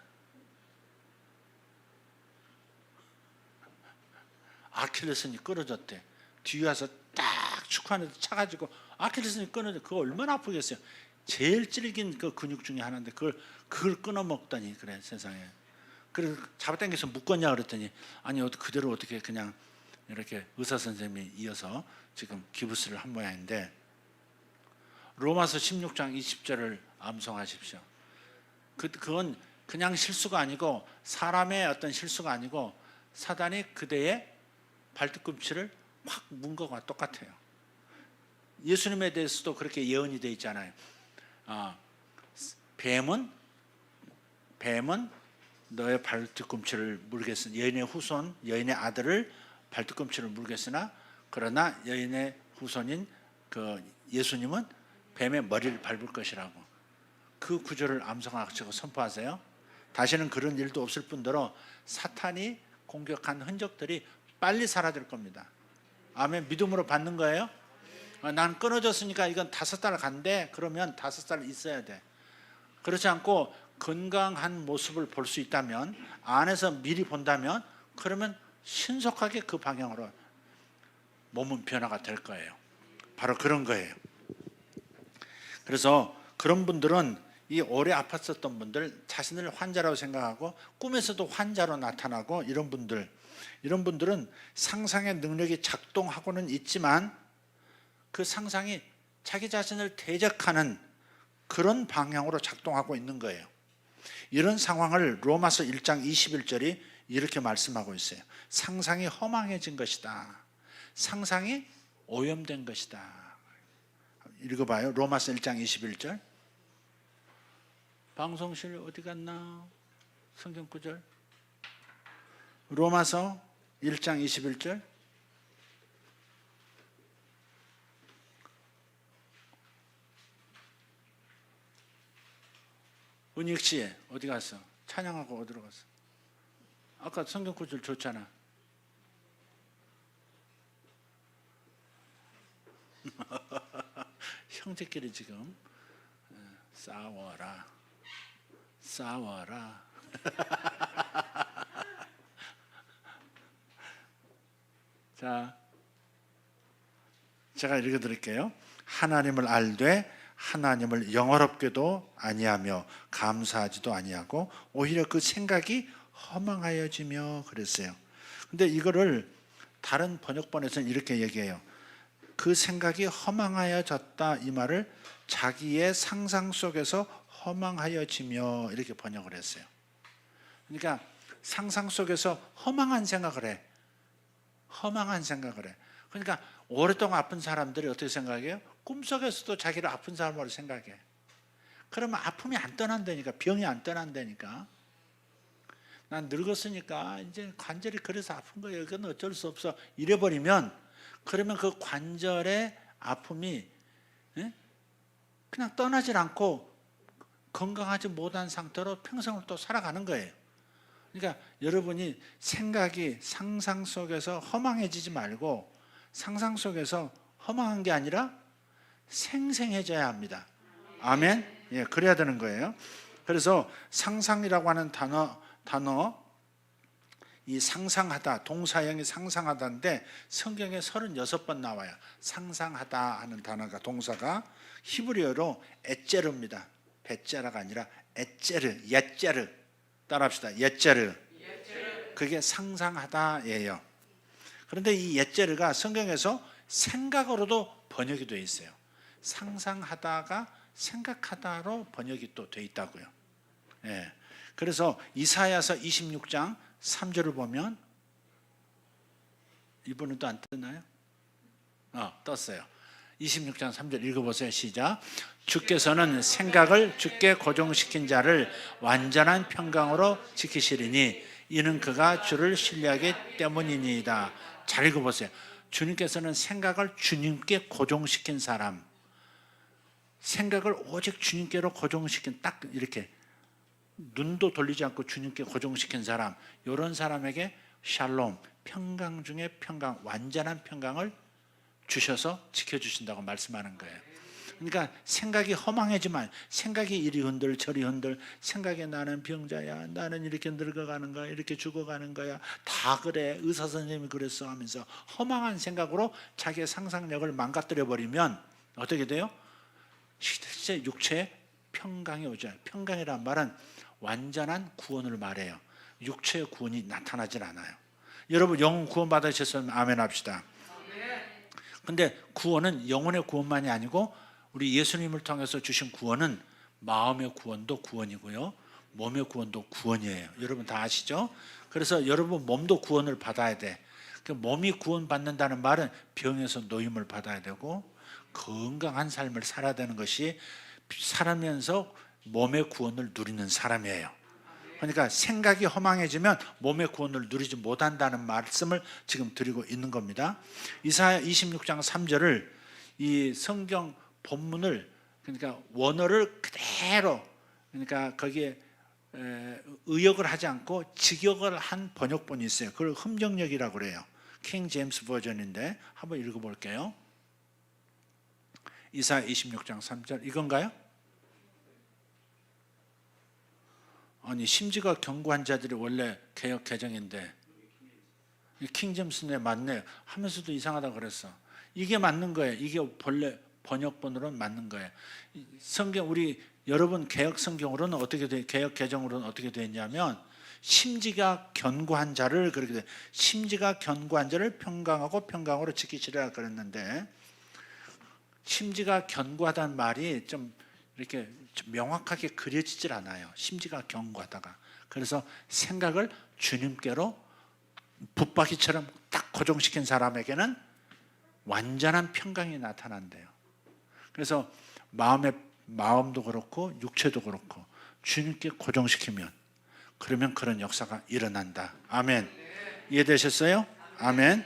아킬레스건이 끊어졌대. 뒤에 와서 딱 축구하는데 차가지고 아킬레스건이 끊어져. 그거 얼마나 아프겠어요. 제일 질긴 그 근육 중에 하나인데 그걸 끊어 먹다니. 그래 세상에. 그래서 잡아당겨서 묶었냐 그랬더니 아니 그대로 어떻게 그냥 이렇게 의사 선생님이 이어서 지금 기부스를 한 모양인데, 로마서 16장 20절을 암송하십시오. 그건 그냥 실수가 아니고 사람의 어떤 실수가 아니고 사단이 그대의 발뒤꿈치를 확 문 것과 똑같아요. 예수님에 대해서도 그렇게 예언이 되어 있잖아요. 뱀은 너의 발뒤꿈치를 물겠으나 여인의 후손 여인의 아들을 발뒤꿈치를 물겠으나 그러나 여인의 후손인 그 예수님은 뱀의 머리를 밟을 것이라고. 그 구절을 암송하시고 선포하세요. 다시는 그런 일도 없을 뿐더러 사탄이 공격한 흔적들이 빨리 사라질 겁니다. 아멘. 믿음으로 받는 거예요. 난 끊어졌으니까 이건 5달 간대. 그러면 5달 있어야 돼. 그렇지 않고 건강한 모습을 볼 수 있다면, 안에서 미리 본다면, 그러면 신속하게 그 방향으로 몸은 변화가 될 거예요. 바로 그런 거예요. 그래서 그런 분들은, 이 오래 아팠었던 분들, 자신을 환자라고 생각하고 꿈에서도 환자로 나타나고 이런 분들은 상상의 능력이 작동하고는 있지만 그 상상이 자기 자신을 대적하는 그런 방향으로 작동하고 있는 거예요. 이런 상황을 로마서 1장 21절이 이렇게 말씀하고 있어요. 상상이 허망해진 것이다. 상상이 오염된 것이다. 읽어봐요. 로마서 1장 21절. 방송실 어디 갔나? 성경 구절. 로마서 1장 21절. 은익 씨 어디 갔어? 찬양하고 어디로 갔어? 아까 성경 구절 줬잖아. 형제끼리 지금 싸워라. 자, 제가 읽어드릴게요. 하나님을 알되 하나님을 영어롭게도 아니하며 감사하지도 아니하고 오히려 그 생각이 허망하여지며 그랬어요. 근데 이거를 다른 번역본에서는 이렇게 얘기해요. 그 생각이 허망하여졌다, 이 말을 자기의 상상 속에서 허망하여지며 이렇게 번역을 했어요. 그러니까 상상 속에서 허망한 생각을 해. 그러니까 오랫동안 아픈 사람들이 어떻게 생각해요? 꿈속에서도 자기를 아픈 사람으로 생각해. 그러면 아픔이 안 떠난다니까. 병이 안 떠난다니까. 난 늙었으니까 이제 관절이 그래서 아픈 거예요. 이건 어쩔 수 없어. 이래버리면, 그러면 그 관절의 아픔이 그냥 떠나질 않고 건강하지 못한 상태로 평생을 또 살아가는 거예요. 그러니까 여러분이 생각이 상상 속에서 허망해지지 말고, 상상 속에서 허망한 게 아니라 생생해져야 합니다. 아멘. 예, 그래야 되는 거예요. 그래서 상상이라고 하는 단어, 이 상상하다, 동사형이 상상하다인데 성경에 36번 나와요. 상상하다 하는 단어가, 동사가 히브리어로 에제르입니다. 베제라가 아니라 에제르, 옛제르. 따라합시다. 옛제르. 그게 상상하다예요. 그런데 이 옛제르가 성경에서 생각으로도 번역이 되어 있어요. 상상하다가 생각하다로 번역이 또 되어 있다고요. 예. 그래서 이사야서 26장 3절을 보면, 이번은 또 안 떴나요? 떴어요. 26장 3절 읽어보세요. 시작. 주께서는 생각을 주께 고정시킨 자를 완전한 평강으로 지키시리니 이는 그가 주를 신뢰하기 때문이니이다. 잘 읽어보세요. 주님께서는 생각을 주님께 고정시킨 사람, 생각을 오직 주님께로 고정시킨, 딱 이렇게 눈도 돌리지 않고 주님께 고정시킨 사람, 이런 사람에게 샬롬, 평강 중에 평강, 완전한 평강을 주셔서 지켜주신다고 말씀하는 거예요. 그러니까 생각이 허망해지만, 생각이 이리 흔들 저리 흔들, 생각에 나는 병자야, 나는 이렇게 늙어가는 거야, 이렇게 죽어가는 거야, 다 그래, 의사 선생님이 그랬어 하면서 허망한 생각으로 자기의 상상력을 망가뜨려 버리면 어떻게 돼요? 실제 육체에 평강이 오죠. 평강이란 말은 완전한 구원을 말해요. 육체의 구원이 나타나질 않아요. 여러분 영혼 구원 받으셨으면 아멘 합시다. 근데 구원은 영혼의 구원만이 아니고 우리 예수님을 통해서 주신 구원은 마음의 구원도 구원이고요, 몸의 구원도 구원이에요. 여러분 다 아시죠? 그래서 여러분 몸도 구원을 받아야 돼. 몸이 구원받는다는 말은 병에서 노임을 받아야 되고 건강한 삶을 살아야 되는 것이 살면서 몸의 구원을 누리는 사람이에요. 그러니까 생각이 허망해지면 몸의 구원을 누리지 못한다는 말씀을 지금 드리고 있는 겁니다. 이사야 26장 3절을, 이 성경 본문을, 그러니까 원어를 그대로, 그러니까 거기에 의역을 하지 않고 직역을 한 번역본이 있어요. 그걸 흠정역이라고 그래요. 킹 제임스 버전인데 한번 읽어볼게요. 이사야 26장 3절 이건가요? 아니 심지가 견고한 자들이 원래 개역 개정인데 킹 제임스네 맞네요 하면서도 이상하다 그랬어. 이게 맞는 거예요. 이게 본래 번역본으로는 맞는 거예요. 성경 우리 여러분 개역 성경으로는 어떻게 돼? 개역 개정으로는 어떻게 되었냐면 심지가 견고한 자를 그렇게 돼. 심지가 견고한 자를 평강하고 평강으로 지키시리라 그랬는데 심지가 견고하다는 말이 좀 이렇게 좀 명확하게 그려지질 않아요. 심지가 견고하다가. 그래서 생각을 주님께로 붙박이처럼 딱 고정시킨 사람에게는 완전한 평강이 나타난대요. 그래서 마음도 그렇고 육체도 그렇고 주님께 고정시키면 그러면 그런 역사가 일어난다. 아멘. 이해되셨어요? 아멘.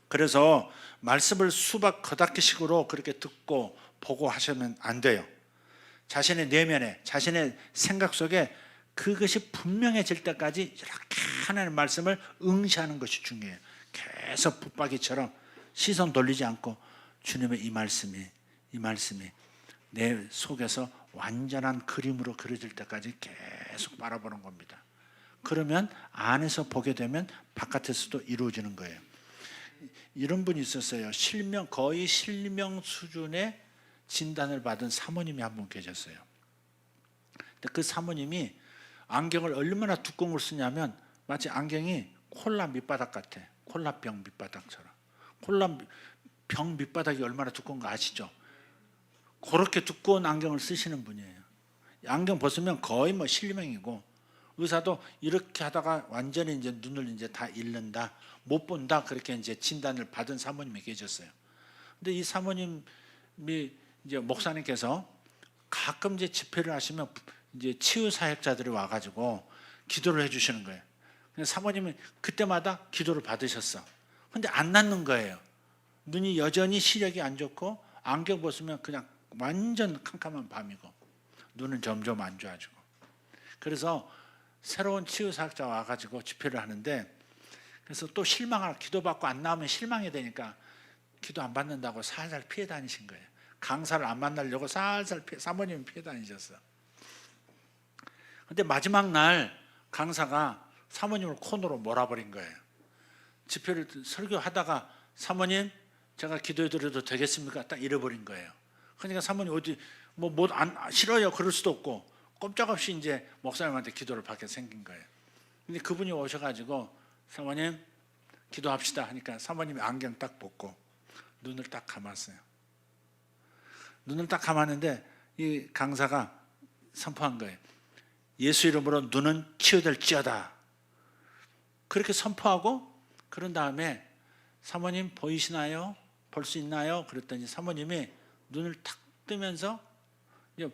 그래서 말씀을 수박 겉핥기식으로 그렇게 듣고 보고 하시면 안 돼요. 자신의 내면에 자신의 생각 속에 그것이 분명해질 때까지 이렇게 하나님의 말씀을 응시하는 것이 중요해요. 계속 붙박이처럼 시선 돌리지 않고 주님의 이 말씀이 내 속에서 완전한 그림으로 그려질 때까지 계속 바라보는 겁니다. 그러면 안에서 보게 되면 바깥에서도 이루어지는 거예요. 이런 분이 있었어요. 거의 실명 수준의 진단을 받은 사모님이 한 분 계셨어요. 근데 그 사모님이 안경을 얼마나 두꺼운 걸 쓰냐면 마치 안경이 콜라 밑바닥 같아. 콜라병 밑바닥처럼. 콜라병 밑바닥이 얼마나 두꺼운 거 아시죠? 그렇게 두꺼운 안경을 쓰시는 분이에요. 안경 벗으면 거의 뭐 실명이고 의사도 이렇게 하다가 완전히 이제 눈을 이제 다 잃는다, 못 본다 그렇게 이제 진단을 받은 사모님이 계셨어요. 근데 이 사모님이 이제 목사님께서 가끔 이제 집회를 하시면 이제 치유 사역자들이 와가지고 기도를 해주시는 거예요. 사모님이 그때마다 기도를 받으셨어. 근데 안 낫는 거예요. 눈이 여전히 시력이 안 좋고 안경 벗으면 그냥 완전 캄캄한 밤이고 눈은 점점 안 좋아지고. 그래서 새로운 치유 사역자 와가지고 집회를 하는데 그래서 또 기도받고 안 나오면 실망이 되니까 기도 안 받는다고 살살 피해 다니신 거예요. 강사를 안 만나려고 살살 사모님이 피해 다니셨어. 근데 마지막 날 강사가 사모님을 코너로 몰아버린 거예요. 집회를 설교하다가 사모님 제가 기도해드려도 되겠습니까? 딱 잃어버린 거예요. 그러니까 사모님 어디 싫어요 그럴 수도 없고 꼼짝없이 이제 목사님한테 기도를 받게 생긴 거예요. 근데 그분이 오셔가지고 사모님 기도합시다 하니까 사모님이 안경 딱 벗고 눈을 딱 감았어요. 눈을 딱 감았는데 이 강사가 선포한 거예요. 예수 이름으로 눈은 치유될지어다. 그렇게 선포하고 그런 다음에 사모님 보이시나요? 볼 수 있나요? 그랬더니 사모님이 눈을 탁 뜨면서 이제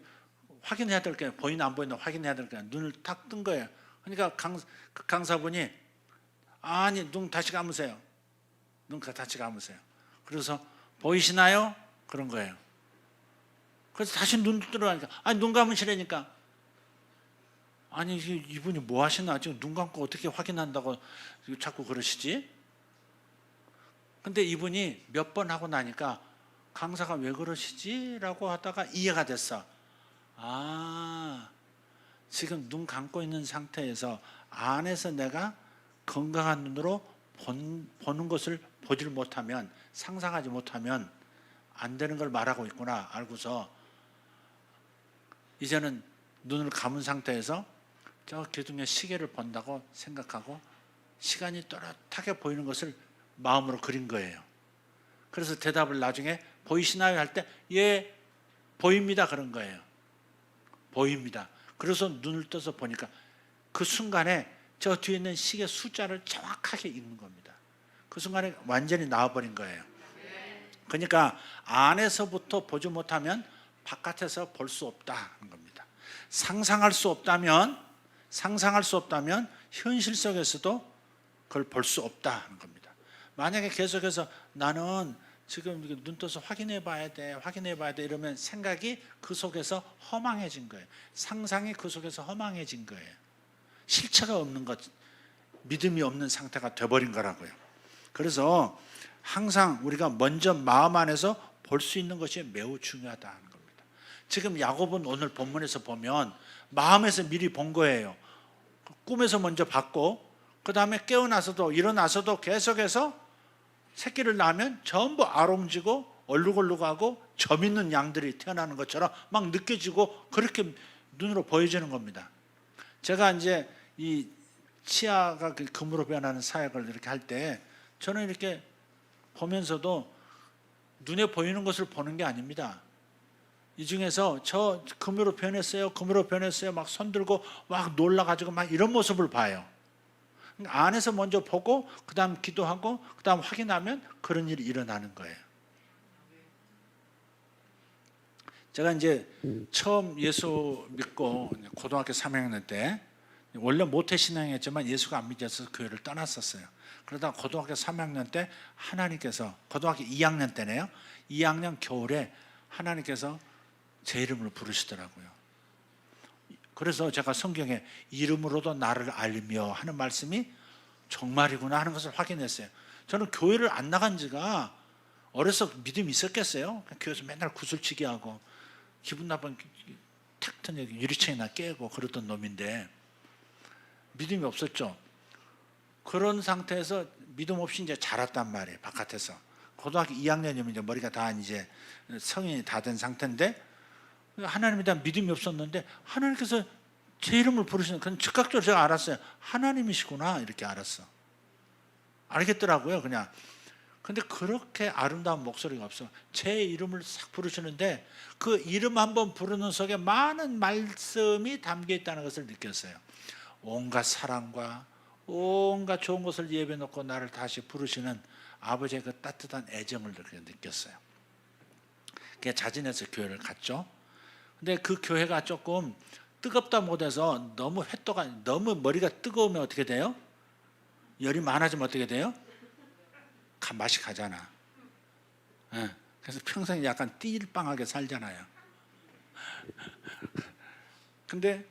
확인해야 될 거예요. 보이나 안 보이나 확인해야 될 거예요. 눈을 탁 뜬 거예요. 그러니까 그 강사분이 아니 눈 다시 감으세요. 눈 다시 감으세요. 그래서 보이시나요? 그런 거예요. 그래서 다시 눈 뜨라니까 아니 눈 감으시라니까 아니 이분이 뭐 하시나 지금 눈 감고 어떻게 확인한다고 자꾸 그러시지? 근데 이분이 몇 번 하고 나니까 강사가 왜 그러시지? 라고 하다가 이해가 됐어. 아, 지금 눈 감고 있는 상태에서 안에서 내가 건강한 눈으로 보는 것을 보질 못하면 상상하지 못하면 안 되는 걸 말하고 있구나 알고서 이제는 눈을 감은 상태에서 저 기둥의 시계를 본다고 생각하고 시간이 또렷하게 보이는 것을 마음으로 그린 거예요. 그래서 대답을 나중에 보이시나요? 할 때 예, 보입니다. 그런 거예요. 보입니다. 그래서 눈을 떠서 보니까 그 순간에 저 뒤에 있는 시계 숫자를 정확하게 읽는 겁니다. 그 순간에 완전히 나와버린 거예요. 그러니까 안에서부터 보지 못하면 바깥에서 볼 수 없다는 겁니다. 상상할 수 없다면 현실 속에서도 그걸 볼 수 없다는 겁니다. 만약에 계속해서 나는 지금 이렇게 눈 떠서 확인해 봐야 돼 이러면 생각이 그 속에서 허망해진 거예요. 상상이 그 속에서 허망해진 거예요. 실체가 없는 것, 믿음이 없는 상태가 돼버린 거라고요. 그래서 항상 우리가 먼저 마음 안에서 볼 수 있는 것이 매우 중요하다는 겁니다. 지금 야곱은 오늘 본문에서 보면 마음에서 미리 본 거예요. 꿈에서 먼저 봤고, 그 다음에 깨어나서도 일어나서도 계속해서 새끼를 낳으면 전부 아롱지고 얼룩얼룩하고 점 있는 양들이 태어나는 것처럼 막 느껴지고 그렇게 눈으로 보여지는 겁니다. 제가 이제 이 치아가 금으로 변하는 사역을 이렇게 할 때 저는 이렇게 보면서도 눈에 보이는 것을 보는 게 아닙니다. 이 중에서 저 금으로 변했어요 막 손들고 막 놀라가지고 막 이런 모습을 봐요. 안에서 먼저 보고 그 다음 기도하고 그 다음 확인하면 그런 일이 일어나는 거예요. 제가 이제 처음 예수 믿고 고등학교 3학년 때 원래 모태신앙이었지만 예수가 안 믿어서 교회를 떠났었어요. 그러다가 고등학교 3학년 때 하나님께서, 고등학교 2학년 때네요, 2학년 겨울에 하나님께서 제 이름을 부르시더라고요. 그래서 제가 성경에 이름으로도 나를 알며 하는 말씀이 정말이구나 하는 것을 확인했어요. 저는 교회를 안 나간 지가, 어려서 믿음이 있었겠어요? 교회에서 맨날 구슬치기 하고 기분 나쁜 탁 튼 유리창이나 깨고 그러던 놈인데 믿음이 없었죠. 그런 상태에서 믿음 없이 이제 자랐단 말이에요. 바깥에서 고등학교 2학년이면 이제 머리가 다 이제 성인이 다 된 상태인데 하나님에 대한 믿음이 없었는데 하나님께서 제 이름을 부르시는, 그건 즉각적으로 제가 알았어요. 하나님이시구나, 이렇게 알았어. 알겠더라고요, 그냥. 근데 그렇게 아름다운 목소리가 없어. 제 이름을 싹 부르시는데 그 이름 한번 부르는 속에 많은 말씀이 담겨 있다는 것을 느꼈어요. 온갖 사랑과 온갖 좋은 것을 예배해 놓고 나를 다시 부르시는 아버지의 그 따뜻한 애정을 느꼈어요. 그래서 자진해서 교회를 갔죠. 근데 그 교회가 조금 뜨겁다 못해서 너무 횟도가, 너무 머리가 뜨거우면 어떻게 돼요? 열이 많아지면 어떻게 돼요? 맛이 가잖아. 네. 그래서 평생 약간 띨빵하게 살잖아요. 근데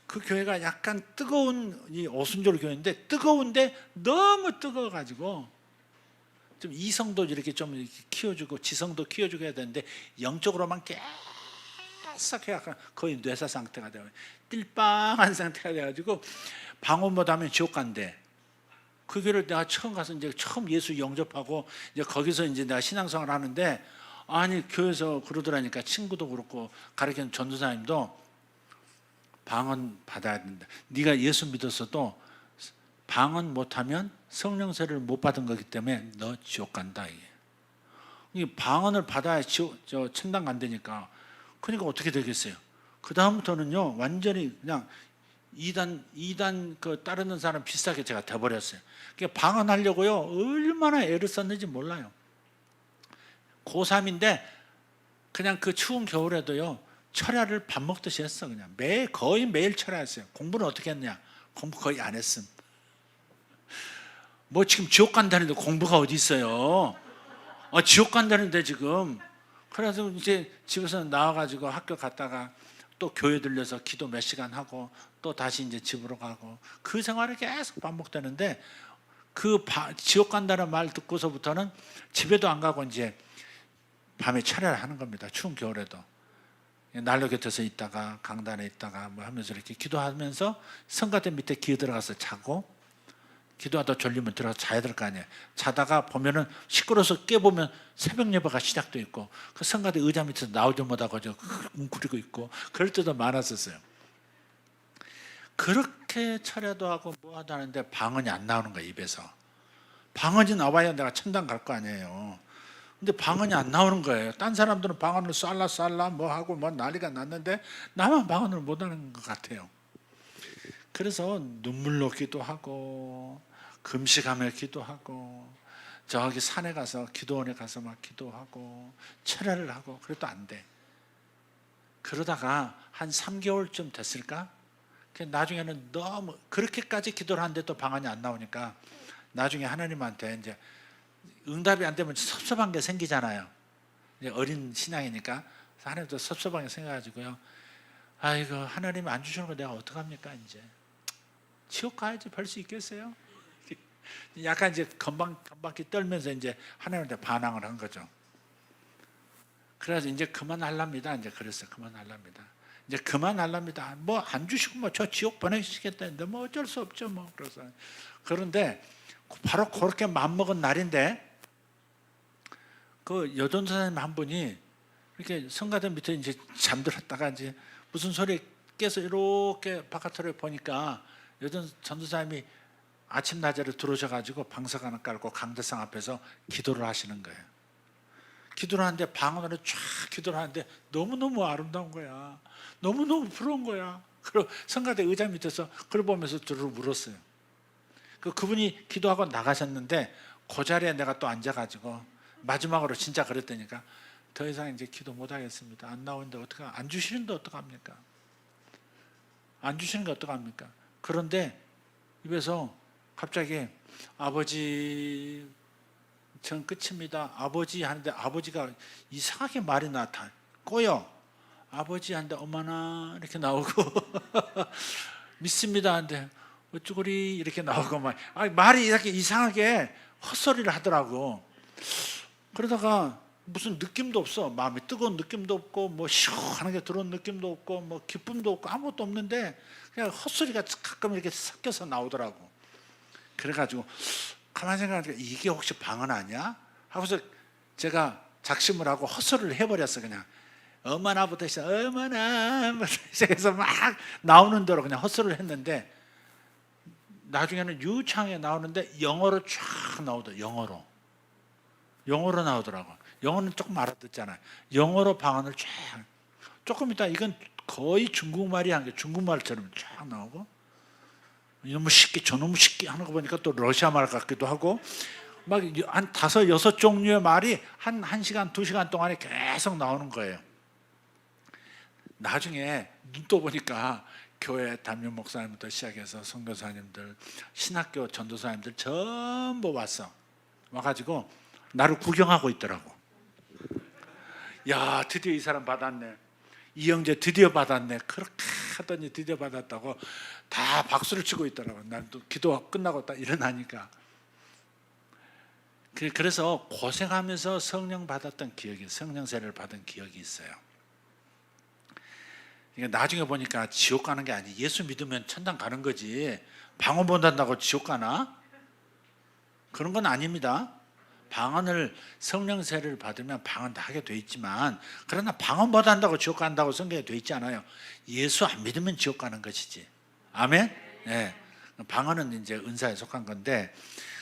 그 교회가 약간 뜨거운 이 오순절 교회인데 뜨거운데 너무 뜨거워가지고 좀 이성도 이렇게 좀 이렇게 키워주고 지성도 키워주고 해야 되는데 영적으로만 계속 약간 거의 뇌사 상태가 되고 띨빵한 상태가 돼가지고 방언 못하면 지옥 간대. 그 교회를 내가 처음 가서 이제 처음 예수 영접하고 이제 거기서 이제 내가 신앙생활을 하는데, 아니 교회에서 그러더라니까, 친구도 그렇고 가르치는 전도사님도 방언 받아야 된다. 네가 예수 믿었어도 방언 못하면 성령세를 못 받은 거기 때문에 너 지옥 간다. 이게 방언을 받아야 천당 간다니까. 그러니까 어떻게 되겠어요? 그 다음부터는요 완전히 그냥 이단 그 따르는 사람 비슷하게 제가 돼버렸어요. 그러니까 방언하려고요 얼마나 애를 썼는지 몰라요. 고3인데 그냥 그 추운 겨울에도요 철야를 밥 먹듯이 했어. 그냥 거의 매일 철야했어요. 공부는 어떻게 했냐? 공부 거의 안 했음. 뭐 지금 지옥 간다는데 공부가 어디 있어요? 지옥 간다는데 지금. 그래서 이제 집에서 나와가지고 학교 갔다가 또 교회 들려서 기도 몇 시간 하고 또 다시 이제 집으로 가고 그 생활을 계속 반복되는데, 지옥 간다는 말 듣고서부터는 집에도 안 가고 이제 밤에 철야를 하는 겁니다. 추운 겨울에도. 난로 곁에서 있다가 강단에 있다가 뭐 하면서 이렇게 기도하면서 성가대 밑에 기어 들어가서 자고, 기도하다 졸리면 들어가서 자야 될 거 아니에요. 자다가 보면은 시끄러워서 깨보면 새벽 예배가 시작돼 있고 그 성가대 의자 밑에서 나오지 못하고 웅크리고 있고 그럴 때도 많았었어요. 그렇게 철야도 하고 뭐하도 하는데 방언이 안 나오는 거예요. 입에서. 방언이 나와야 내가 천당 갈 거 아니에요. 근데 방언이 안 나오는 거예요. 딴 사람들은 방언을 쌀라 뭐 하고 뭐 난리가 났는데 나만 방언을 못 하는 것 같아요. 그래서 눈물로 기도하고 금식하며 기도하고 저기 산에 가서 기도원에 가서 막 기도하고 철야를 하고 그래도 안 돼. 그러다가 한 3개월쯤 됐을까? 나중에는 너무 그렇게까지 기도를 하는데 또 방언이 안 나오니까 나중에 하나님한테 이제 응답이 안 되면 섭섭한 게 생기잖아요. 이제 어린 신앙이니까 하나님도 섭섭한 게 생겨가지고요. 아이고 하나님 안 주시는 거 내가 어떡합니까 이제. 지옥 가야지 별 수 있겠어요? 약간 이제 건방기 떨면서 이제 하나님한테 반항을 한 거죠. 그래서 이제 그만하랍니다. 이제 그랬어요. 그만하랍니다. 이제 그만하랍니다. 뭐 안 주시고 뭐 저 지옥 보내시겠다는데 뭐 어쩔 수 없죠. 뭐 그래서 그런데 바로 그렇게 마음먹은 날인데 그 여전사님 한 분이 이렇게 성가대 밑에 이제 잠들었다가 이제 무슨 소리에 깨서 이렇게 바깥으로 보니까 여전 전도사님이 아침 낮에로 들어오셔가지고 방석 하나 깔고 강대상 앞에서 기도를 하시는 거예요. 기도를 하는데 방언으로 쫙 기도를 하는데 너무너무 아름다운 거야. 너무너무 부러운 거야. 그리고 성가대 의자 밑에서 그걸 보면서 두루 물었어요. 그분이 기도하고 나가셨는데 그 자리에 내가 또 앉아가지고 마지막으로 진짜 그랬다니까 더 이상 이제 기도 못 하겠습니다. 안 나오는데 어떡하? 안 주시는데 어떡합니까? 안 주시는 게 어떡합니까? 그런데 입에서 갑자기 아버지 전 끝입니다. 아버지 하는데 아버지가 이상하게 말이 나타 꼬여. 아버지 하는데 어머나 이렇게 나오고 믿습니다 하는데 어쭈구리 이렇게 나오고 말이 이렇게 이상하게 헛소리를 하더라고. 그러다가 무슨 느낌도 없어. 마음에 뜨거운 느낌도 없고 뭐 시원하게 들어온 느낌도 없고 뭐 기쁨도 없고 아무것도 없는데 그냥 헛소리가 가끔 이렇게 섞여서 나오더라고. 그래가지고 가만히 생각하니까 이게 혹시 방언 아니야? 하고서 제가 작심을 하고 헛소리를 해버렸어. 그냥 어머나부터 시작 어머나 시작해서 막 나오는 대로 그냥 헛소리를 했는데 나중에는 유창하게 나오는데 영어로 쫙 나오더라고. 영어로 나오더라고. 영어는 조금 알아듣잖아요. 영어로 방언을 쫙 조금 있다 이건 거의 중국말이 한 게 중국말처럼 쫙 나오고 이놈의 식기 저놈의 식기 하는 거 보니까 또 러시아 말 같기도 하고 막 한 5, 6종류의 말이 한 1시간, 2시간 동안에 계속 나오는 거예요. 나중에 눈 떠보니까 교회 담임 목사님부터 시작해서 선교사님들, 신학교 전도사님들 전부 왔어. 와가지고 나를 구경하고 있더라고. 야 드디어 이 사람 받았네. 이 형제 드디어 받았네. 그렇게 하더니 드디어 받았다고 다 박수를 치고 있더라고. 난 또 기도 끝나고 딱 일어나니까. 그래서 고생하면서 성령 받았던 기억이, 성령 세례를 받은 기억이 있어요. 그러니까 나중에 보니까 지옥 가는 게 아니 예수 믿으면 천당 가는 거지. 방언 본다고 지옥 가나? 그런 건 아닙니다. 방언을 성령 세례를 받으면 방언 다 하게 돼 있지만 그러나 방언 못 한다고 지옥 간다고 성경에 돼 있지 않아요. 예수 안 믿으면 지옥 가는 것이지. 아멘? 네. 방언은 이제 은사에 속한 건데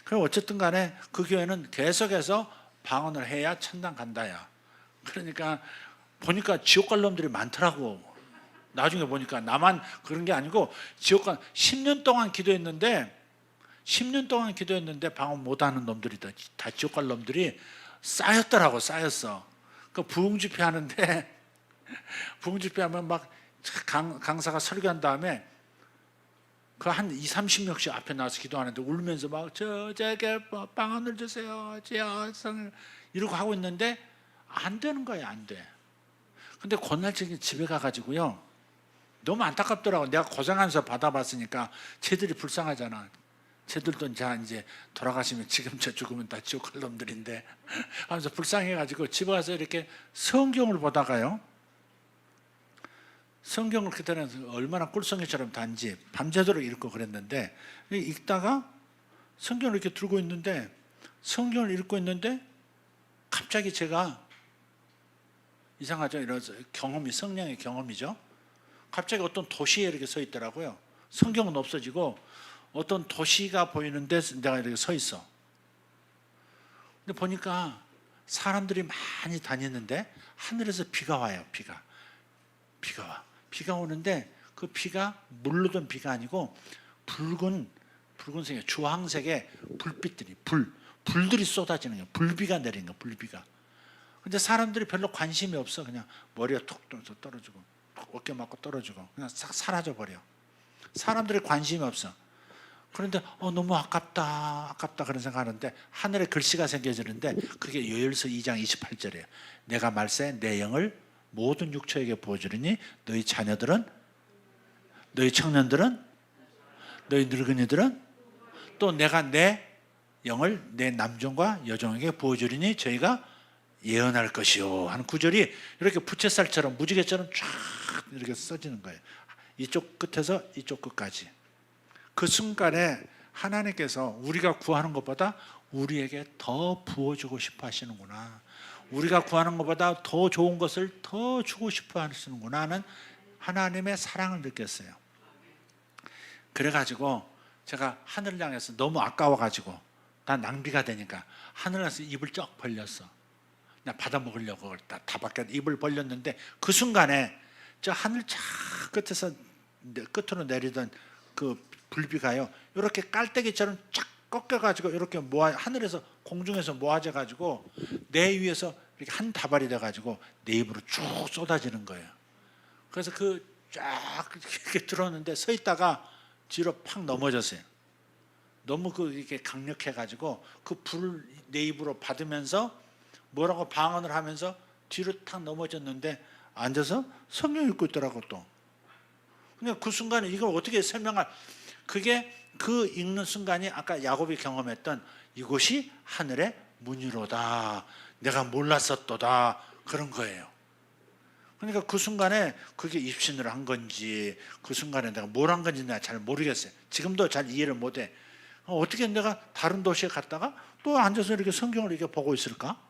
그럼 어쨌든 간에 그 교회는 계속해서 방언을 해야 천당 간다야. 그러니까 보니까 지옥 갈 놈들이 많더라고. 나중에 보니까 나만 그런 게 아니고 지옥 간 10년 동안 기도했는데 10년 동안 기도했는데 방언 못하는 놈들이 다 지옥 갈 놈들이 쌓였더라고. 쌓였어. 그 부흥집회 하는데 부흥집회 하면 막 강사가 설교한 다음에 그 한 2, 30명씩 앞에 나와서 기도하는데 울면서 막 저에게 방언을 주세요. 제성을 이러고 하고 있는데 안 되는 거야. 안 돼. 근데 그날 집에 가가지고요 너무 안타깝더라고. 내가 고생하면서 받아봤으니까 쟤들이 불쌍하잖아. 쟤들도 이제 돌아가시면 지금 저 죽으면 다 지옥 갈 놈들인데 하면서 불쌍해가지고 집에 가서 이렇게 성경을 보다가요. 성경을 그때는 얼마나 꿀성이처럼 단지 밤새도록 읽고 그랬는데 읽다가 성경을 이렇게 들고 있는데 성경을 읽고 있는데 갑자기 제가 이상하죠. 이런 경험이 성령의 경험이죠. 갑자기 어떤 도시에 이렇게 서 있더라고요. 성경은 없어지고 어떤 도시가 보이는데 내가 이렇게 서 있어. 근데 보니까 사람들이 많이 다니는데 하늘에서 비가 와요. 비가 와. 비가 오는데 그 비가 물로 든 비가 아니고 붉은색의 주황색의 불빛들이 불들이 쏟아지는 거예요. 불비가 내리는 거예요. 불비가. 근데 사람들이 별로 관심이 없어. 그냥 머리가 툭 떨어지고 어깨 맞고 떨어지고 그냥 싹 사라져 버려. 사람들이 관심이 없어. 그런데 너무 아깝다 그런 생각하는데 하늘에 글씨가 새겨지는데 그게 요엘서 2장 28절이에요. 내가 말세 내 영을 모든 육체에게 부어주리니 너희 자녀들은, 너희 청년들은, 너희 늙은이들은, 또 내가 내 영을 내 남종과 여종에게 부어주리니 저희가 예언할 것이요 하는 구절이 이렇게 부채살처럼 무지개처럼 쫙 이렇게 써지는 거예요. 이쪽 끝에서 이쪽 끝까지. 그 순간에 하나님께서 우리가 구하는 것보다 우리에게 더 부어주고 싶어 하시는구나, 우리가 구하는 것보다 더 좋은 것을 더 주고 싶어 하시는구나 하는 하나님의 사랑을 느꼈어요. 그래가지고 제가 하늘을 향해서 너무 아까워가지고 다 낭비가 되니까 하늘에서 입을 쩍 벌렸어. 그냥 받아 먹으려고 다 밖에 입을 벌렸는데 그 순간에 저 하늘 차 끝에서 끝으로 내리던 그 불비가요, 이렇게 깔때기처럼 쫙 꺾여가지고 이렇게 하늘에서 공중에서 모아져가지고 내 위에서 이렇게 한 다발이 돼가지고 내 입으로 쭉 쏟아지는 거예요. 그래서 그 쫙 이렇게 들어오는데 서 있다가 뒤로 팍 넘어졌어요. 너무 이렇게 강력해가지고 그 불을 내 입으로 받으면서 뭐라고 방언을 하면서 뒤로 탁 넘어졌는데 앉아서 성경 읽고 있더라고 또. 근데 그 순간에 이걸 어떻게 설명할, 그게 그 읽는 순간이 아까 야곱이 경험했던 이곳이 하늘의 문이로다, 내가 몰랐었도다 그런 거예요. 그러니까 그 순간에 그게 입신을 한 건지 그 순간에 내가 뭘 한 건지 내가 잘 모르겠어요. 지금도 잘 이해를 못해. 어떻게 내가 다른 도시에 갔다가 또 앉아서 이렇게 성경을 이렇게 보고 있을까?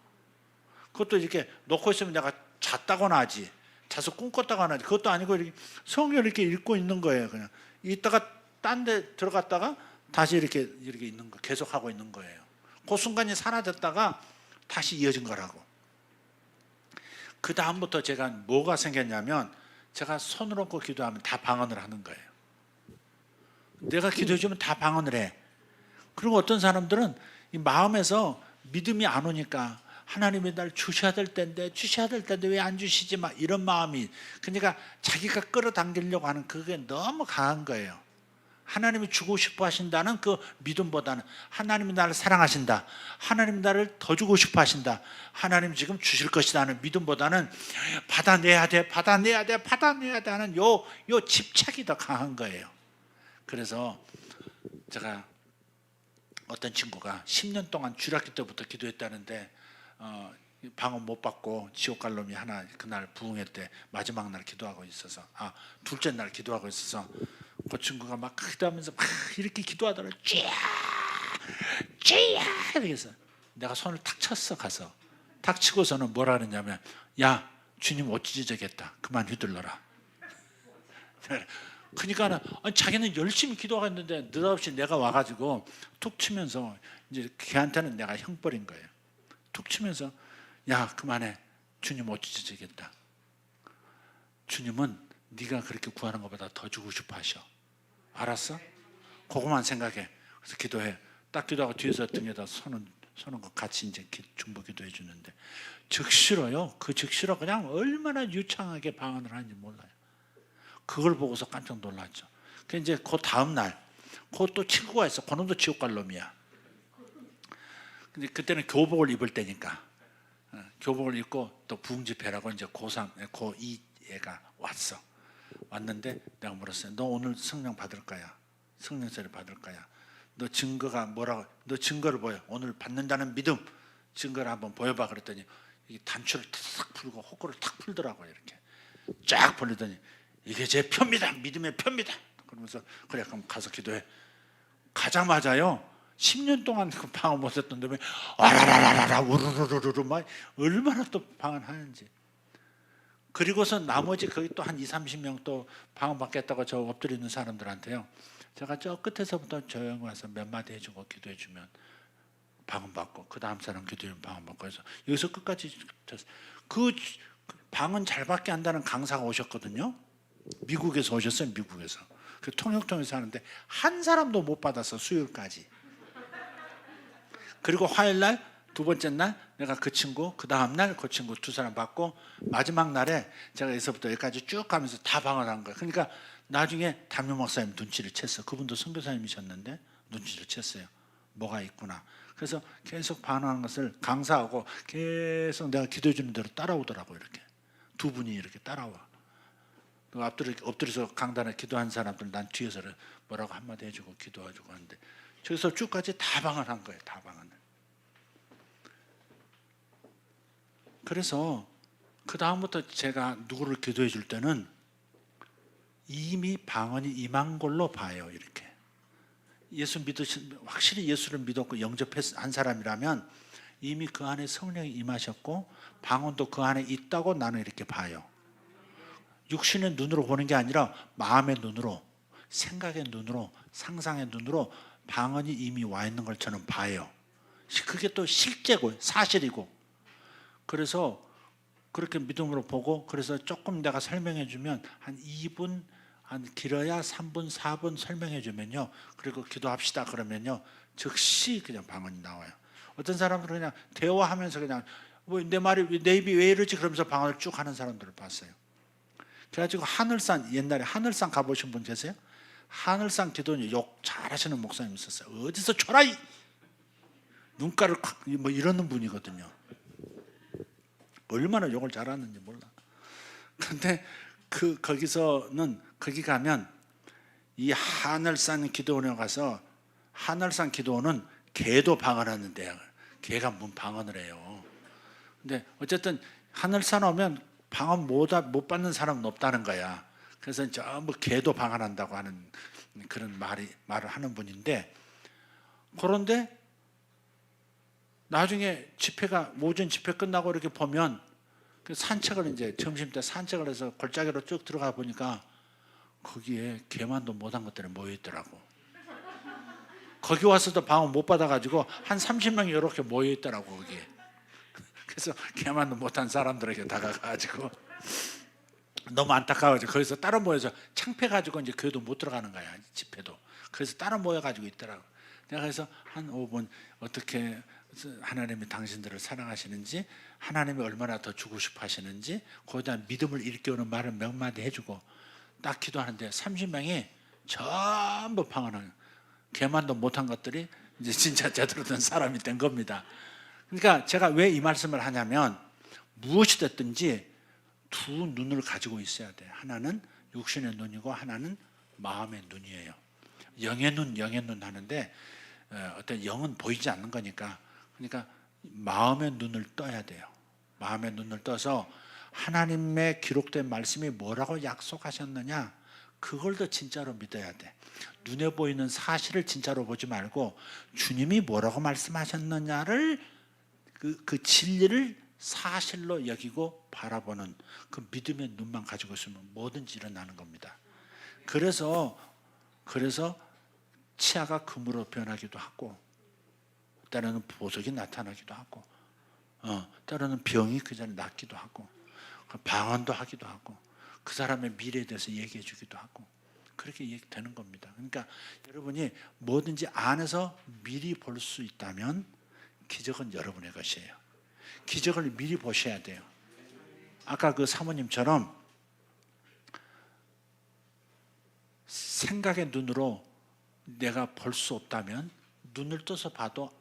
그것도 이렇게 놓고 있으면 내가 잤다거나 하지, 자서 꿈꿨다거나 하지, 그것도 아니고 이렇게 성경을 이렇게 읽고 있는 거예요. 그냥 이따가 딴 데 들어갔다가 다시 이렇게 있는 거, 계속 하고 있는 거예요. 그 순간이 사라졌다가 다시 이어진 거라고. 그 다음부터 제가 뭐가 생겼냐면 제가 손을 얹고 기도하면 다 방언을 하는 거예요. 내가 기도해 주면 다 방언을 해. 그리고 어떤 사람들은 이 마음에서 믿음이 안 오니까 하나님이 날 주셔야 될 텐데 왜 안 주시지, 막 이런 마음이, 그러니까 자기가 끌어당기려고 하는 그게 너무 강한 거예요. 하나님이 주고 싶어 하신다는 그 믿음보다는 하나님이 나를 사랑하신다, 하나님이 나를 더 주고 싶어 하신다, 하나님 지금 주실 것이다 하는 믿음보다는 받아내야 돼 하는 요 집착이 더 강한 거예요. 그래서 제가 어떤 친구가 10년 동안 주일학교 때부터 기도했다는데 방언 못 받고 지옥 갈 놈이 하나 그날 부흥회 때 마지막 날 기도하고 있어서, 둘째 날 기도하고 있어서 그 친구가 막 기도하면서 막 이렇게 기도하더라고요. 쥐야 이래서 내가 손을 탁 쳤어. 가서 탁 치고서는 뭐라 그랬냐면, 야 주님 옷 찢어지겠다, 그만 휘둘러라. 그러니까 자기는 열심히 기도하고 있는데 느닷없이 내가 와가지고 툭 치면서, 이제 걔한테는 내가 형벌인 거예요. 툭 치면서, 야 그만해, 주님 옷 찢어지겠다. 주님은 네가 그렇게 구하는 것보다 더 주고 싶어 하셔. 알았어? 그것만 생각해. 그래서 기도해. 딱 기도하고 뒤에서 등에다 손은 같이 이제 중보 기도해 주는데 즉시로요. 그 즉시로 그냥 얼마나 유창하게 방언을 하는지 몰라요. 그걸 보고서 깜짝 놀랐죠. 그 이제 그 다음 날, 그것도 친구가 있어. 그놈도 지옥 갈 놈이야. 근데 그때는 교복을 입을 때니까 교복을 입고 또 부흥 집회라고 이제 고3, 고2 애가 왔는데 내가 물었어요. 너 오늘 성령 받을 거야? 성령세를 받을 거야? 너 증거가 뭐라고? 너 증거를 보여. 오늘 받는다는 믿음 증거를 한번 보여봐. 그랬더니 이 단추를 탁 풀고 호구를 탁 풀더라고요. 이렇게 쫙 벌리더니 이게 제 표입니다. 믿음의 표입니다. 그러면서 그래 그럼 가서 기도해. 가자마자요 10년 동안 그 방언 못 했던 놈이 와라라라라 우르르르르 막 얼마나 또 방언하는지. 그리고서 나머지 거기 또 한 20-30명 또 방언 받겠다고 저 엎드려 있는 사람들한테요, 제가 저 끝에서부터 조용히 와서 몇 마디 해주고 기도해주면 방언 받고, 그 다음 사람 기도해주면 방언 받고 해서 여기서 끝까지 그 방언 잘 받게 한다는 강사가 오셨거든요. 미국에서 오셨어요. 미국에서. 그 통역통에서 하는데 한 사람도 못 받아서 수요일까지. 그리고 화요일날 두 번째 날 내가 그 친구, 그 다음 날 그 친구 두 사람 받고, 마지막 날에 제가 여기서부터 여기까지 쭉 가면서 다 방언한 거예요. 그러니까 나중에 담임 목사님 눈치를 챘어. 그분도 선교사님이셨는데 눈치를 챘어요. 뭐가 있구나. 그래서 계속 반응하는 것을 강사하고 계속 내가 기도해 주는 대로 따라오더라고요. 이렇게 두 분이 이렇게 따라와. 엎드려서 강단에 기도한 사람들 난 뒤에서 뭐라고 한마디 해주고 기도해주고 하는데 저기서 쭉까지 다 방언한 거예요. 다 방언을. 그래서 그 다음부터 제가 누구를 기도해 줄 때는 이미 방언이 임한 걸로 봐요. 이렇게 확실히 예수를 믿었고 영접한 사람이라면 이미 그 안에 성령이 임하셨고 방언도 그 안에 있다고 나는 이렇게 봐요. 육신의 눈으로 보는 게 아니라 마음의 눈으로, 생각의 눈으로, 상상의 눈으로 방언이 이미 와 있는 걸 저는 봐요. 그게 또 실제고 사실이고. 그래서 그렇게 믿음으로 보고, 그래서 조금 내가 설명해 주면 한 2분, 한 길어야 3분, 4분 설명해 주면요, 그리고 기도합시다 그러면요 즉시 그냥 방언이 나와요. 어떤 사람들은 그냥 대화하면서 그냥 내 말이 내 입이 왜 이러지 그러면서 방언을 쭉 하는 사람들을 봤어요. 그래가지고 하늘산, 옛날에 하늘산 가보신 분 계세요? 하늘산 기도는 욕 잘하시는 목사님 있었어요. 어디서 쳐라 이 눈가를 뭐 이러는 분이거든요. 얼마나 욕을 잘하는지 몰라. 근데 거기 가면 이 하늘산 기도원에 가서, 하늘산 기도원은 개도 방언하는데 개가 뭔 방언을 해요. 근데 어쨌든 하늘산 오면 방언 못 받는 사람은 없다는 거야. 그래서 전부 개도 방언한다고 하는 그런 말을 하는 분인데, 그런데 나중에 오전 집회 끝나고 이렇게 보면 그 산책을 이제 점심 때 산책을 해서 골짜기로 쭉 들어가 보니까 거기에 개만도 못한 것들이 모여 있더라고. 거기 와서도 방언 못 받아가지고 한 30명이 이렇게 모여 있더라고 거기에. 그래서 개만도 못한 사람들에게 다가가가지고 너무 안타까워가지고 거기서 따로 모여서 창피해가지고 이제 교회도 못 들어가는 거야, 집회도. 그래서 따로 모여가지고 있더라고. 내가 그래서 한 5분 어떻게 하나님이 당신들을 사랑하시는지, 하나님이 얼마나 더 주고 싶어 하시는지, 거기에 대한 믿음을 일깨우는 말을 몇 마디 해주고 딱 기도하는데 30명이 전부 방언하는, 개만도 못한 것들이 이제 진짜 제대로 된 사람이 된 겁니다. 그러니까 제가 왜 이 말씀을 하냐면, 무엇이 됐든지 두 눈을 가지고 있어야 돼요. 하나는 육신의 눈이고 하나는 마음의 눈이에요. 영의 눈 하는데 어떤 영은 보이지 않는 거니까, 그러니까 마음의 눈을 떠야 돼요. 마음의 눈을 떠서 하나님의 기록된 말씀이 뭐라고 약속하셨느냐, 그걸 더 진짜로 믿어야 돼. 눈에 보이는 사실을 진짜로 보지 말고 주님이 뭐라고 말씀하셨느냐를, 그 진리를 사실로 여기고 바라보는 그 믿음의 눈만 가지고 있으면 뭐든지 일어나는 겁니다. 그래서 치아가 금으로 변하기도 하고, 때로는 보석이 나타나기도 하고, 때로는 병이 그 전에 낫기도 하고, 방언도 하기도 하고, 그 사람의 미래에 대해서 얘기해 주기도 하고, 그렇게 되는 겁니다. 그러니까 여러분이 뭐든지 안에서 미리 볼 수 있다면 기적은 여러분의 것이에요. 기적을 미리 보셔야 돼요. 아까 그 사모님처럼 생각의 눈으로 내가 볼 수 없다면 눈을 떠서 봐도